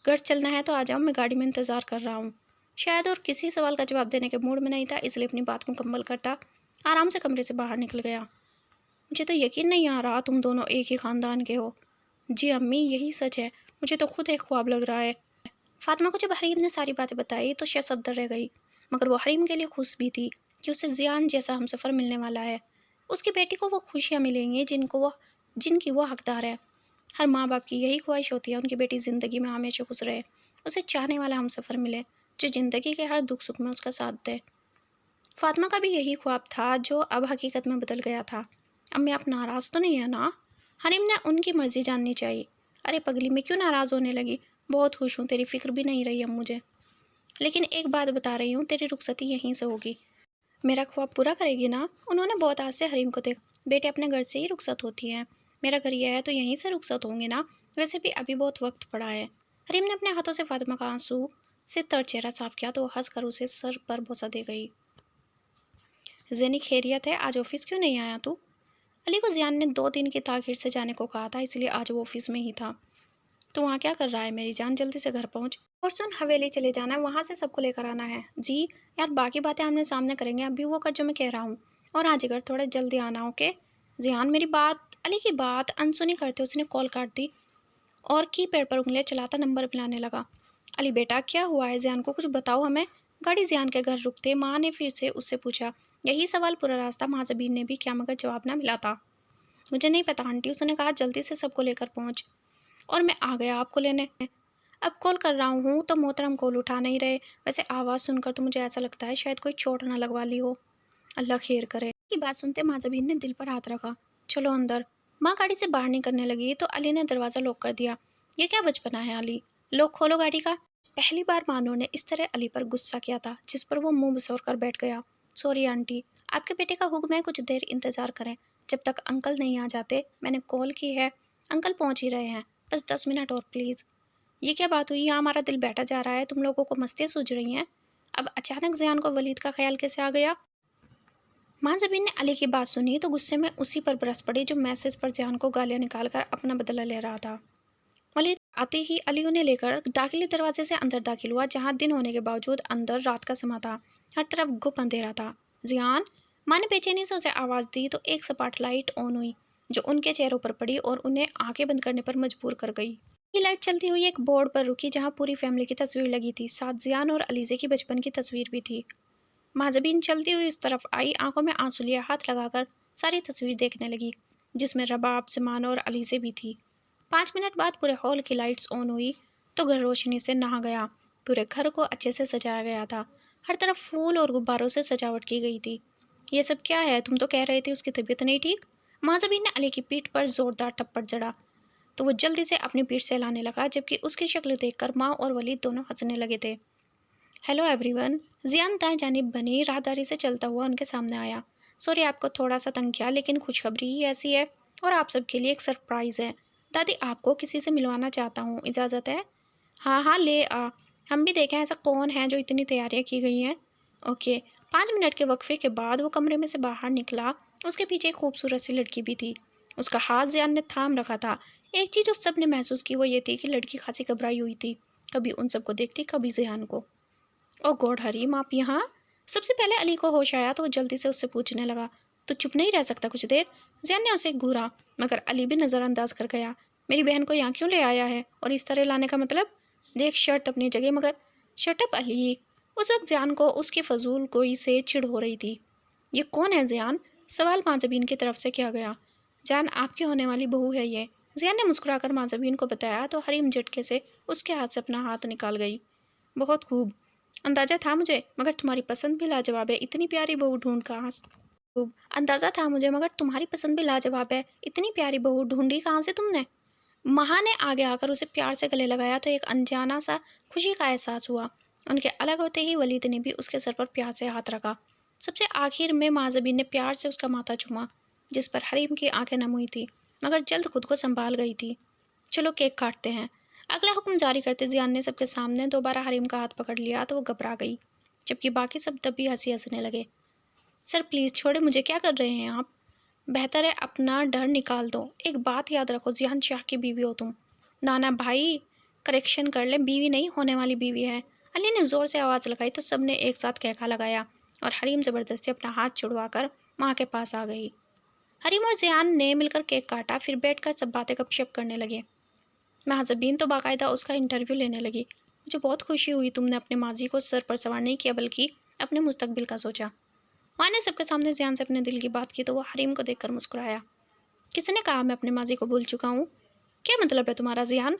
گھر چلنا ہے تو آ جاؤ، میں گاڑی میں انتظار کر رہا ہوں۔ شاید اور کسی سوال کا جواب دینے کے موڈ میں نہیں تھا، اس لیے اپنی بات مکمل کرتا آرام سے کمرے سے باہر نکل گیا۔ مجھے تو یقین نہیں آ رہا تم دونوں ایک ہی خاندان کے ہو۔ جی امی، یہی سچ ہے، مجھے تو خود ایک خواب لگ رہا ہے۔ فاطمہ کو جب حریم نے ساری باتیں بتائی تو شہ صدر رہ گئی، مگر وہ حریم کے لیے خوش بھی تھی کہ اسے زیان جیسا ہمسفر ملنے والا ہے۔ اس کی بیٹی کو وہ خوشیاں ملیں گی جن کی وہ حقدار ہے۔ ہر ماں باپ کی یہی خواہش ہوتی ہے ان کی بیٹی زندگی میں ہمیشہ خوش رہے، اسے چاہنے والا ہمسفر ملے جو زندگی کے ہر دکھ سکھ میں اس کا ساتھ دے۔ فاطمہ کا بھی یہی خواب تھا جو اب حقیقت میں بدل گیا تھا۔ امی آپ ناراض تو نہیں ہے نا؟ حریم نے ان کی مرضی جاننی چاہیے۔ ارے پگلی، میں کیوں ناراض ہونے لگی؟ بہت خوش ہوں، تیری فکر بھی نہیں رہی اب مجھے۔ لیکن ایک بات بتا رہی ہوں، تیری رخصتی یہیں سے ہوگی۔ میرا خواب پورا کرے گی نا؟ انہوں نے بہت آس سے حریم کو دیکھا۔ بیٹے اپنے گھر سے ہی رخصت ہوتی ہیں، میرا گھر یہ ہے تو یہیں سے رخصت ہوں گے نا؟ ویسے بھی ابھی بہت وقت پڑا ہے۔ حریم نے اپنے ہاتھوں سے فاطمہ کا آنسو سے تر چہرہ صاف کیا تو وہ ہنس کر اسے سر پر بوسہ دے گئی۔ زینی خیریت ہے؟ آج آفس کیوں نہیں آیا تو؟ علی کو زیان نے 2 دن کی تاخیر سے جانے کو کہا تھا، اس لیے آج وہ آفس میں ہی تھا۔ تو وہاں کیا کر رہا ہے میری جان؟ جلدی سے گھر پہنچ اور سن، حویلی چلے جانا ہے، وہاں سے سب کو لے کر آنا ہے۔ جی یار، باقی باتیں آمنے سامنے کریں گے، ابھی وہ کر جو میں کہہ رہا ہوں۔ اور ہاں جگر، تھوڑا جلدی آنا، اوکے؟ زیان میری بات۔ علی کی بات انسنی کرتے اس نے کال کاٹ دی اور کی پیڈ پر انگلیاں چلاتا نمبر ملانے لگا۔ علی بیٹا کیا ہوا ہے؟ زیان کو کچھ بتاؤ ہمیں۔ گاڑی زیان کے گھر رکتے ماں نے پھر سے اس سے پوچھا۔ یہی سوال پورا راستہ ماں زبین نے بھی کیا مگر جواب نہ ملا تھا۔ مجھے نہیں پتا آنٹی، اس نے کہا جلدی سے سب کو لے کر پہنچ اور میں آ گیا آپ کو لینے۔ اب کال کر رہا ہوں تو محترم کال اٹھا نہیں رہے، ویسے آواز سن کر تو مجھے ایسا لگتا ہے شاید کوئی چوٹ نہ لگوا لی ہو۔ اللہ خیر کرے۔ کی بات سنتے ماں زبین نے دل پر ہاتھ رکھا۔ چلو اندر۔ ماں گاڑی سے باہر نکلنے لگی تو علی نے دروازہ لاک کر دیا۔ یہ کیا بچپنا ہے علی، لوک کھولو گاڑی کا۔ پہلی بار مانو نے اس طرح علی پر غصہ کیا تھا، جس پر وہ منہ بسور کر بیٹھ گیا۔ سوری آنٹی، آپ کے بیٹے کا حکم ہے، کچھ دیر انتظار کریں جب تک انکل نہیں آ جاتے۔ میں نے کال کی ہے، انکل پہنچ ہی رہے ہیں، بس 10 منٹ اور پلیز۔ یہ کیا بات ہوئی؟ یہاں ہمارا دل بیٹھا جا رہا ہے، تم لوگوں کو مستیاں سوج رہی ہیں۔ اب اچانک زیان کو ولید کا خیال کیسے آ گیا؟ ماں زبین نے علی کی بات سنی تو غصے میں اسی پر برس پڑی جو میسج پر زیان کو گالیاں نکال کر اپنا بدلہ لے رہا تھا۔ ولید آتے ہی علی انہیں لے کر داخلی دروازے سے اندر داخل ہوا، جہاں دن ہونے کے باوجود اندر رات کا سما تھا، ہر طرف گپ اندھیرا تھا۔ زیان، ماں نے بے چینی سے اسے آواز دی تو ایک سپاٹ لائٹ آن ہوئی جو ان کے چہروں پر پڑی اور انہیں آنکھیں بند کرنے پر مجبور کر گئی۔ یہ لائٹ چلتی ہوئی ایک بورڈ پر رکی جہاں پوری فیملی کی تصویر لگی تھی، ساتھ زیان اور علیزے کی بچپن کی تصویر بھی تھی۔ ماں زبین چلتی ہوئی اس طرف آئی، آنکھوں میں آنسو لیے ہاتھ لگا کر ساری تصویر دیکھنے لگی، جس میں رباب، زمان اور علیزے بھی تھی۔ 5 منٹ بعد پورے ہال کی لائٹس آن ہوئی تو گھر روشنی سے نہا گیا۔ پورے گھر کو اچھے سے سجایا گیا تھا، ہر طرف پھول اور غباروں سے سجاوٹ کی گئی تھی۔ یہ سب کیا ہے؟ تم تو کہہ رہے تھے اس کی طبیعت نہیں ٹھیک۔ ماں زبین نے علی کی پیٹھ پر زوردار تھپڑ جڑا تو وہ جلدی سے اپنی پیٹھ سے ہلانے لگا، جبکہ اس کی شکل دیکھ کر ماں اور ولید دونوں ہنسنے لگے تھے۔ Hello every one. زیان دائیں جانب بنی راہداری سے چلتا ہوا ان کے سامنے آیا۔ سوری آپ کو تھوڑا سا تنگ کیا، لیکن خوشخبری ہی ایسی ہے اور آپ سب کے لیے ایک سرپرائز ہے۔ دادی آپ کو کسی سے ملوانا چاہتا ہوں، اجازت ہے؟ ہاں ہاں لے آ، ہم بھی دیکھیں ایسا کون ہے جو اتنی تیاریاں کی گئی ہیں۔ اوکے۔ 5 منٹ کے وقفے کے بعد وہ کمرے میں سے باہر نکلا، اس کے پیچھے ایک خوبصورت سی لڑکی بھی تھی، اس کا ہاتھ زیان نے تھام رکھا تھا۔ ایک چیز جو سب نے محسوس کی وہ یہ تھی کہ لڑکی خاصی گھبرائی ہوئی تھی، کبھی ان سب کو دیکھتی، کبھی زیان کو۔ او گوڈ حریم، آپ یہاں؟ سب سے پہلے علی کو ہوش آیا تو وہ جلدی سے اس سے پوچھنے لگا، تو چپ نہیں رہ سکتا کچھ دیر؟ زیان نے اسے گھورا، مگر علی بھی نظر انداز کر گیا۔ میری بہن کو یہاں کیوں لے آیا ہے اور اس طرح لانے کا مطلب؟ دیکھ شرط اپنی جگہ مگر شٹ اپ علی۔ اس وقت زیان کو اس کی فضول گوئی سے چڑ ہو رہی تھی۔ یہ کون ہے زیان؟ سوال ماں کی طرف سے کیا گیا۔ جان آپ کی ہونے والی بہو ہے یہ، زیان نے مسکرا کر ماں کو بتایا تو حریم جھٹکے سے اس کے ہاتھ سے اپنا ہاتھ نکال گئی۔ بہت خوب، اندازہ تھا مجھے، مگر تمہاری پسند بھی لاجواب ہے، اتنی پیاری بہو ڈھونڈ کہاں سے؟ خوب، اندازہ تھا مجھے مگر تمہاری پسند بھی لاجواب ہے، اتنی پیاری بہو ڈھونڈی کہاں سے تم نے؟ ماں نے آگے آ کر اسے پیار سے گلے لگایا تو ایک انجانا سا خوشی کا احساس ہوا۔ ان کے الگ ہوتے ہی ولید نے بھی اس کے سر پر پیار سے ہاتھ رکھا۔ سب سے آخر میں ماں نے پیار سے اس کا ماتھا چوما، جس پر حریم کی آنکھیں نم ہوئی تھی مگر جلد خود کو سنبھال گئی تھی۔ چلو کیک کاٹتے ہیں، اگلا حکم جاری کرتے زیان نے سب کے سامنے دوبارہ حریم کا ہاتھ پکڑ لیا تو وہ گھبرا گئی، جبکہ باقی سب تب بھی ہنسنے لگے۔ سر پلیز چھوڑے مجھے، کیا کر رہے ہیں آپ؟ بہتر ہے اپنا ڈر نکال دو، ایک بات یاد رکھو زیان شاہ کی بیوی ہو تم۔ نانا بھائی کریکشن کر لیں، بیوی نہیں ہونے والی بیوی ہے۔ علی نے زور سے آواز لگائی تو سب نے ایک ساتھ کہکا لگایا اور حریم زبردستی اپنا ہاتھ چھڑوا کر ماں کے پاس آ گئی۔ حریم اور زیان نے مل کر کیک کاٹا، پھر بیٹھ کر سب باتیں گپ شپ کرنے لگے۔ مہذبین تو باقاعدہ اس کا انٹرویو لینے لگی۔ مجھے بہت خوشی ہوئی تم نے اپنے ماضی کو سر پر سوار نہیں کیا بلکہ اپنے مستقبل کا سوچا۔ ماں نے سب کے سامنے زیان سے اپنے دل کی بات کی تو وہ حریم کو دیکھ کر مسکرایا۔ کس نے کہا میں اپنے ماضی کو بھول چکا ہوں؟ کیا مطلب ہے تمہارا زیان؟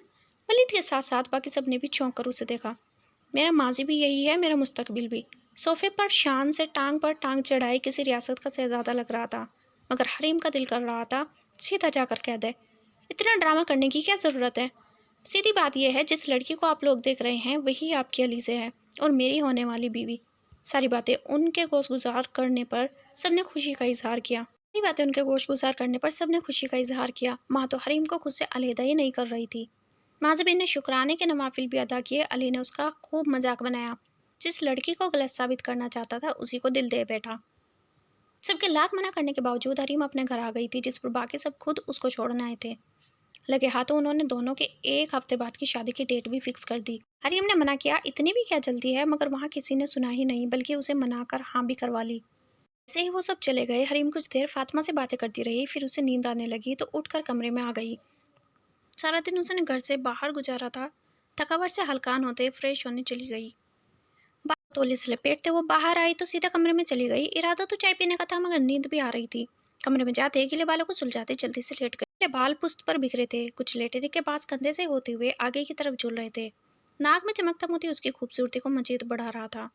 ولید کے ساتھ ساتھ باقی سب نے بھی چونک کر اسے دیکھا۔ میرا ماضی بھی یہی ہے، میرا مستقبل بھی۔ صوفے پر شان سے ٹانگ پر ٹانگ چڑھائے کسی ریاست کا شہزادہ لگ رہا تھا، مگر حریم کا دل کر رہا تھا سیدھا جا کر کہہ دے، اتنا ڈرامہ کرنے کی کیا ضرورت ہے؟ سیدھی بات یہ ہے جس لڑکی کو آپ لوگ دیکھ رہے ہیں وہی آپ کی علی سے ہے اور میری ہونے والی بیوی۔ ساری باتیں ان کے گوش کرنے پر سب نے خوشی کا اظہار کیا۔ ماں تو حریم کو خود سے علیحدہ ہی نہیں کر رہی تھی۔ ماذبین نے شکرانے کے نوافل بھی ادا کیے۔ علی نے اس کا خوب مذاق بنایا، جس لڑکی کو غلط ثابت کرنا چاہتا تھا اسی کو دل دے بیٹھا۔ سب کے لاکھ منع کرنے کے باوجود حریم اپنے گھر آ گئی تھی، جس پر باقی سب خود اس کو چھوڑنے آئے تھے۔ لگے ہاتھوں انہوں نے دونوں کے ایک ہفتے بعد کی شادی کی ڈیٹ بھی فکس کر دی۔ حریم نے منع کیا، اتنی بھی کیا جلدی ہے، مگر وہاں کسی نے سنا ہی نہیں بلکہ اسے منا کر ہاں بھی کروا لی۔ جیسے ہی وہ سب چلے گئے حریم کچھ دیر فاطمہ سے باتیں کرتی رہی، پھر اسے نیند آنے لگی تو اٹھ کر کمرے میں آ گئی۔ سارا دن اس نے گھر سے باہر گزارا تھا، تھکاوٹ سے ہلکان ہوتے فریش ہونے چلی گئی۔ تولی سے لپیٹتے وہ باہر آئی تو سیدھا کمرے میں چلی گئی۔ ارادہ تو چائے پینے کا تھا مگر نیند بھی آ رہی تھی۔ کمرے میں جاتے گیلے بالوں کو سلجھاتے جلدی سے لیٹ گئے۔ گیلے بال پشت پر بکھرے تھے، کچھ لیٹنے کے پاس کندھے سے ہوتے ہوئے آگے کی طرف جھول رہے تھے۔ ناک میں چمکتا موتی اس کی خوبصورتی کو مزید بڑھا رہا تھا،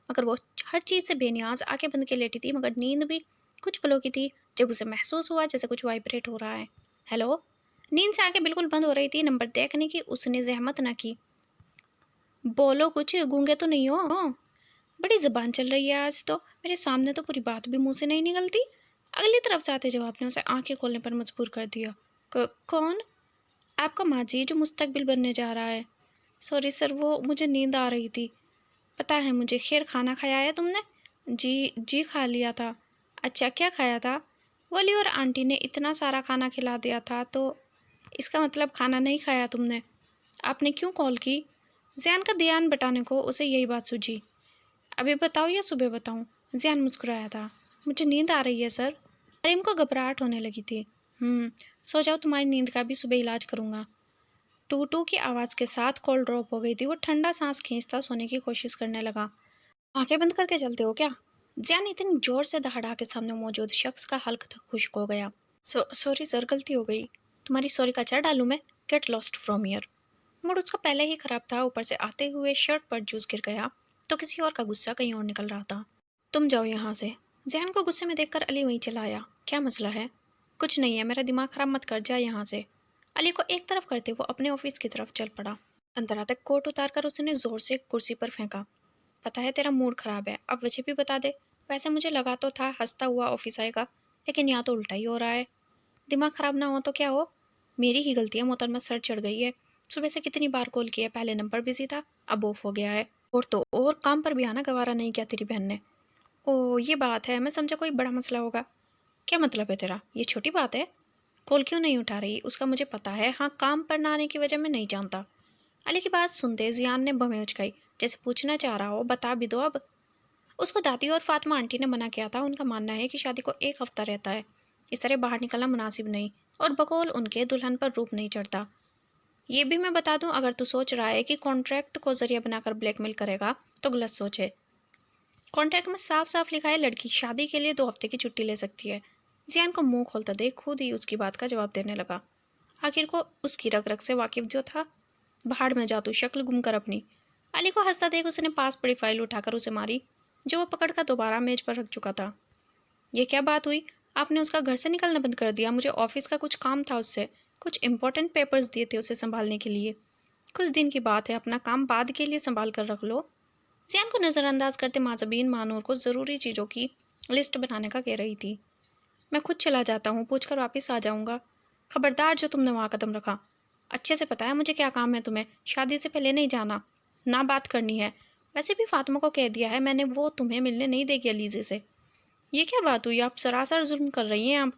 مگر وہ ہر چیز سے بے نیاز آنکھیں بند کے لیٹی تھی، مگر نیند بھی کچھ پلوں کی تھی جب اسے محسوس ہوا جیسے کچھ وائبریٹ ہو رہا ہے۔ ہیلو؟ نیند سے آنکھیں بالکل بند ہو رہی تھی، نمبر دیکھنے کی اس نے زحمت نہ کی۔ بولو کچھ، گونگے تو نہیں ہو؟ بڑی زبان چل رہی ہے آج تو، میرے سامنے تو پوری بات بھی منہ سے نہیں نکلتی۔ اگلی طرف سے آتے جواب نے اسے آنکھیں کھولنے پر مجبور کر دیا۔ کون؟ آپ کا ماجی جو مستقبل بننے جا رہا ہے۔ سوری سر، وہ مجھے نیند آ رہی تھی۔ پتا ہے مجھے، خیر کھانا کھایا ہے تم نے؟ جی کھا لیا تھا۔ اچھا کیا کھایا تھا؟ ولی اور آنٹی نے اتنا سارا کھانا کھلا دیا تھا تو اس کا مطلب کھانا نہیں کھایا تم نے؟ آپ نے کیوں کال کی؟ زیان کا دھیان بٹانے کو اسے یہی بات سوجھی۔ ابھی بتاؤ یا صبح بتاؤں؟ زیان مسکرایا تھا۔ مجھے نیند آ رہی ہے سر۔ حریم کو گھبراہٹ ہونے لگی تھی۔ سو جاؤ، تمہاری نیند کا بھی صبح علاج کروں گا۔ ٹو کی آواز کے ساتھ کال ڈراپ ہو گئی تھی۔ وہ ٹھنڈا سانس کھینچتا سونے کی کوشش کرنے لگا۔ آنکھیں بند کر کے چلتے ہو کیا؟ زیان اتنی زور سے دہڑا کے سامنے موجود شخص کا حلق خشک ہو گیا۔ سوری سر، غلطی ہو گئی۔ تمہاری سوری کا چار ڈالوں میں؟ Get lost from here. Mood اس کا پہلے ہی خراب تھا، اوپر سے آتے ہوئے شرٹ پر جوس گر گیا تو کسی اور کا غصہ کہیں اور نکل رہا تھا۔ تم جاؤ یہاں سے۔ زیان کو غصے میں دیکھ کر علی وہیں چلا آیا۔ کیا مسئلہ ہے؟ کچھ نہیں ہے، میرا دماغ خراب مت کر، جا یہاں سے۔ علی کو ایک طرف کرتے وہ اپنے آفس کی طرف چل پڑا۔ اندر آتے کوٹ اتار کر اس نے زور سے کرسی پر پھینکا۔ پتا ہے تیرا موڈ خراب ہے، اب وجہ بھی بتا دے۔ ویسے مجھے لگا تو تھا ہنستا ہوا آفس آئے گا، لیکن یہاں تو الٹا ہی ہو رہا ہے۔ دماغ خراب نہ ہو تو کیا ہو، میری ہی غلطی ہے، محترمہ سر چڑھ گئی ہے۔ صبح سے کتنی بار کال کیا، پہلے نمبر بزی تھا اب آف ہو گیا ہے، اور تو اور کام پر بھی آنا گوارا نہیں کیا تیری بہن نے۔ اوہ یہ بات ہے، میں سمجھا کوئی بڑا مسئلہ ہوگا۔ کیا مطلب ہے تیرا؟ یہ چھوٹی بات ہے؟ کال کیوں نہیں اٹھا رہی؟ اس کا مجھے پتا ہے، ہاں کام پر نہ آنے کی وجہ میں نہیں جانتا۔ علی کی بات سنتے زیان نے بھویں اچکائی، جیسے پوچھنا چاہ رہا ہو، بتا بھی دو اب۔ اس کو دادی اور فاطمہ آنٹی نے منع کیا تھا، ان کا ماننا ہے کہ شادی کو 1 ہفتہ رہتا ہے، اس طرح باہر نکلنا مناسب نہیں، اور بقول ان کے دلہن پر روپ نہیں چڑھتا۔ یہ بھی میں بتا دوں، اگر تو سوچ رہا ہے کہ کانٹریکٹ کو ذریعہ بنا کر بلیک میل کرے گا تو غلط سوچ ہے۔ کانٹریکٹ میں صاف صاف لکھا ہے لڑکی شادی کے لیے 2 ہفتے کی چھٹی لے سکتی ہے۔ زیان کو منہ کھولتا دیکھ خود ہی اس کی بات کا جواب دینے لگا۔ آخر کو اس کی رگ رگ سے واقف جو تھا، بہاڑ میں جا تو شکل گم کر اپنی۔ علی کو ہنستا دیکھ اس نے پاس پڑی فائل اٹھا کر اسے ماری، جو وہ پکڑ کر دوبارہ میز پر رکھ چکا تھا۔ یہ کیا بات ہوئی؟ آپ نے اس کا گھر سے نکلنا بند کر دیا؟ مجھے آفس کا کچھ کام تھا اس سے، کچھ امپورٹنٹ پیپرز دیے تھے اسے سنبھالنے کے لیے۔ کچھ دن کی بات ہے، اپنا کام بعد کے لیے سنبھال کر رکھ لو۔ زیان کو نظر انداز کرتے مازبین مانور کو ضروری چیزوں کی لسٹ بنانے کا کہہ رہی تھی۔ میں خود چلا جاتا ہوں، پوچھ کر واپس آ جاؤں گا۔ خبردار جو تم نے وہاں قدم رکھا۔ اچھے سے پتا ہے مجھے کیا کام ہے تمہیں، شادی سے پہلے نہیں جانا، نہ بات کرنی ہے۔ ویسے بھی فاطمہ کو کہہ دیا ہے میں نے، وہ تمہیں ملنے نہیں دے گی علیزے سے۔ یہ کیا بات ہوئی؟ آپ سراسر ظلم کر رہی ہیں آپ۔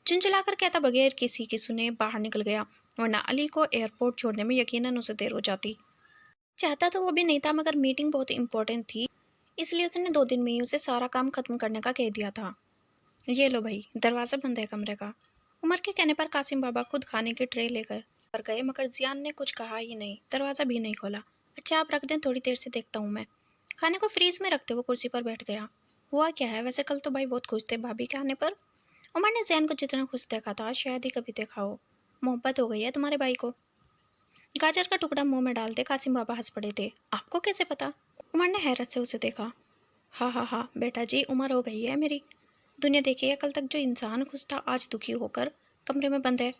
چنچلا کر کہتا بغیر کسی کی سنے باہر نکل گیا، ورنہ علی کو ایئرپورٹ چھوڑنے میں یقیناً اسے دیر ہو جاتی۔ چاہتا تو وہ بھی نہیں تھا، مگر میٹنگ بہت امپورٹنٹ تھی، اس لیے اس نے 2 دن میں ہی اسے سارا کام ختم کرنے کا کہہ دیا تھا۔ یہ لو بھائی، دروازہ بند ہے کمرے کا۔ عمر کے کہنے پر قاسم بابا خود کھانے کی ٹرے لے کر گئے، مگر زیان نے کچھ کہا ہی نہیں، دروازہ بھی نہیں کھولا۔ اچھا آپ رکھ دیں، تھوڑی دیر سے دیکھتا ہوں میں۔ کھانے کو فریز میں رکھتے وہ کرسی پر بیٹھ گیا۔ ہوا کیا ہے؟ ویسے کل تو بھائی بہت خوش تھے بھابھی کے آنے پر۔ عمر نے زیان کو جتنا خوش دیکھا تھا شاید ہی کبھی دیکھا ہو۔ محبت ہو گئی ہے تمہارے بھائی کو؟ گاجر کا ٹکڑا منہ میں ڈالتے قاسم بابا ہنس پڑے تھے۔ آپ کو کیسے پتا؟ عمر نے حیرت سے اسے دیکھا۔ ہاں ہاں ہاں بیٹا جی، عمر ہو گئی ہے میری۔ دنیا دیکھی ہے، کل تک جو انسان خوش تھا آج دکھی ہو کر کمرے میں بند ہے۔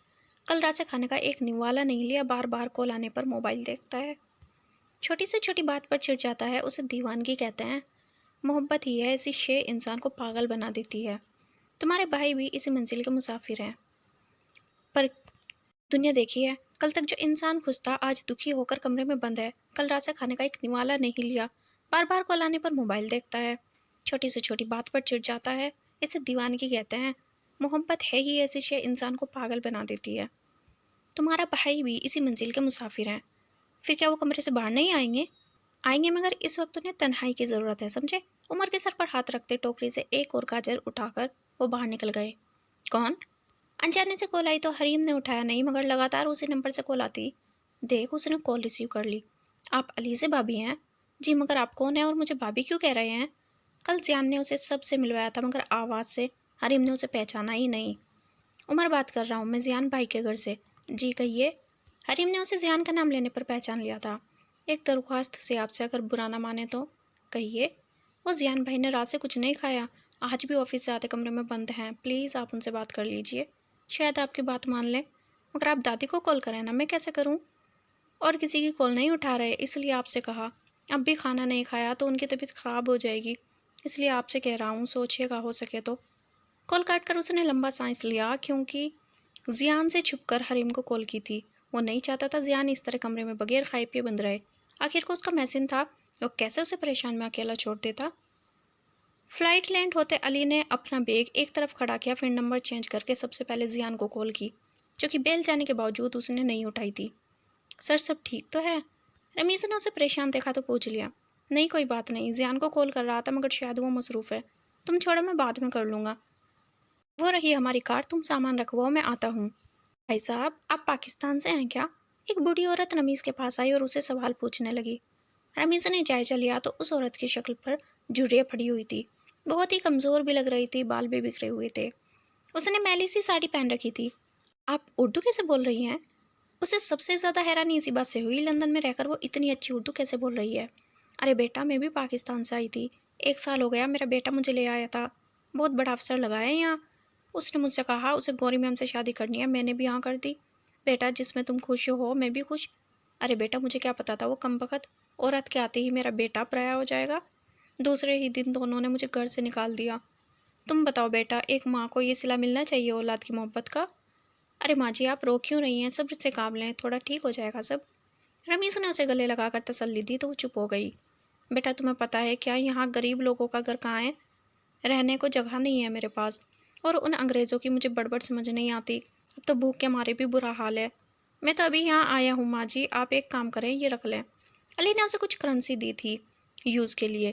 کل رات سے کھانے کا ایک نوالا نہیں لیا، بار بار کال آنے پر موبائل دیکھتا ہے، چھوٹی سے چھوٹی بات پر چڑ جاتا ہے، اسے دیوانگی کہتے ہیں۔ محبت ہی ہے ایسی شے انسان کو پاگل بنا دیتی ہے۔ تمہارے بھائی بھی اسی منزل کے مسافر ہیں، پر دنیا دیکھی ہے، کل تک جو انسان خوش تھا آج دکھی ہو کر کمرے میں بند ہے، کل رات سے کھانے کا ایک نوالا نہیں لیا، بار بار کال آنے پر موبائل دیکھتا ہے، چھوٹی سے چھوٹی بات پر چڑ جاتا ہے، اسے دیوانگی کہتے ہیں۔ محبت ہے ہی ایسی شے انسان کو پاگل بنا دیتی ہے۔ تمہارا بھائی بھی اسی منزل کے مسافر ہیں، پھر کیا وہ کمرے سے باہر نہیں آئیں گے؟ آئیں گے، مگر اس وقت انہیں تنہائی کی ضرورت ہے، سمجھے؟ عمر کے سر پر ہاتھ رکھتے ٹوکری سے ایک اور گاجر اٹھا کر وہ باہر نکل گئے۔ کون؟ انجانے سے کال آئی تو حریم نے اٹھایا نہیں، مگر لگاتار اسی نمبر سے کال آتی۔ دیکھ اس نے کال ریسیو کر لی۔ آپ علیزے بھابی ہیں؟ جی، مگر آپ کون ہیں اور مجھے بھابی کیوں کہہ رہے ہیں؟ کل زیان نے اسے سب سے ملوایا تھا، مگر آواز سے حریم نے اسے پہچانا ہی نہیں۔ عمر بات کر رہا ہوں میں، زیان بھائی کے گھر سے۔ جی کہیے۔ حریم نے اسے زیان کا نام لینے پر پہچان لیا تھا۔ ایک درخواست سے آپ سے، اگر برا نہ مانے تو۔ کہیے۔ وہ زیان بھائی نے رات سے کچھ نہیں کھایا، آج بھی آفس سے آتے کمرے میں بند ہیں، پلیز آپ ان سے بات کر لیجئے، شاید آپ کی بات مان لیں، مگر آپ دادی کو کال کریں نا، میں کیسے کروں؟ اور کسی کی کال نہیں اٹھا رہے، اس لیے آپ سے کہا۔ اب بھی کھانا نہیں کھایا تو ان کی طبیعت خراب ہو جائے گی، اس لیے آپ سے کہہ رہا ہوں، سوچئے گا ہو سکے تو۔ کال کاٹ کر اس نے لمبا سانس لیا، کیونکہ زیان سے چھپ کر حریم کو کال کی تھی۔ وہ نہیں چاہتا تھا زیان اس طرح کمرے میں بغیر کھائے پیے بند رہے۔ آخر کو اس کا محسن تھا، وہ کیسے اسے پریشان میں اکیلا چھوڑ دیتا؟ فلائٹ لینڈ ہوتے علی نے اپنا بیگ ایک طرف کھڑا کیا، پھر نمبر چینج کر کے سب سے پہلے زیان کو کال کی، جو کہ بیل جانے کے باوجود اس نے نہیں اٹھائی تھی۔ سر سب ٹھیک تو ہے؟ رمیز نے اسے پریشان دیکھا تو پوچھ لیا۔ نہیں کوئی بات نہیں، زیان کو کال کر رہا تھا مگر شاید وہ مصروف ہے، تم چھوڑو میں بعد میں کر لوں گا۔ وہ رہی ہماری کار، تم سامان رکھواؤ میں آتا ہوں۔ بھائی صاحب آپ پاکستان سے ہیں کیا؟ ایک بوڑھی عورت رمیز کے پاس آئی اور اسے سوال پوچھنے لگی۔ رمیز نے جائزہ لیا تو اس عورت کی شکل پر جھریاں پڑی ہوئی تھی، بہت ہی کمزور بھی لگ رہی تھی، بال بھی بکھرے ہوئے تھے، اس نے میلی سی ساڑی پہن رکھی تھی۔ آپ اردو کیسے بول رہی ہیں؟ اسے سب سے زیادہ حیرانی اسی بات سے ہوئی، لندن میں رہ کر وہ اتنی اچھی اردو کیسے بول رہی ہے؟ ارے بیٹا میں بھی پاکستان سے آئی تھی، 1 سال ہو گیا، میرا بیٹا مجھے لے آیا تھا، بہت بڑا افسر لگا ہے یہاں۔ اس نے مجھ سے کہا اسے گوری میم سے شادی کرنی ہے، میں نے بھی ہاں کر دی۔ بیٹا جس میں تم خوش ہو میں بھی خوش۔ ارے بیٹا مجھے کیا پتا تھا وہ کمبخت عورت کے آتے ہی میرا بیٹا پرایا ہو جائے گا، دوسرے ہی دن دونوں نے مجھے گھر سے نکال دیا۔ تم بتاؤ بیٹا، ایک ماں کو یہ صلہ ملنا چاہیے اولاد کی محبت کا؟ ارے ماں جی آپ رو کیوں رہی ہیں، صبر سے کام لیں، تھوڑا ٹھیک ہو جائے گا سب۔ رمیز نے اسے گلے لگا کر تسلی دی تو وہ چپ ہو گئی۔ بیٹا تمہیں پتا ہے کیا یہاں غریب لوگوں کا گھر کہاں ہے؟ رہنے کو جگہ نہیں ہے میرے پاس، اور ان انگریزوں کی مجھے بڑبڑ سمجھ نہیں آتی، اب تو بھوک کے مارے بھی برا حال ہے۔ میں تو ابھی یہاں آیا ہوں ماں جی، آپ ایک کام کریں یہ رکھ لیں۔ علی نے اسے کچھ کرنسی دی تھی یوز کے لیے،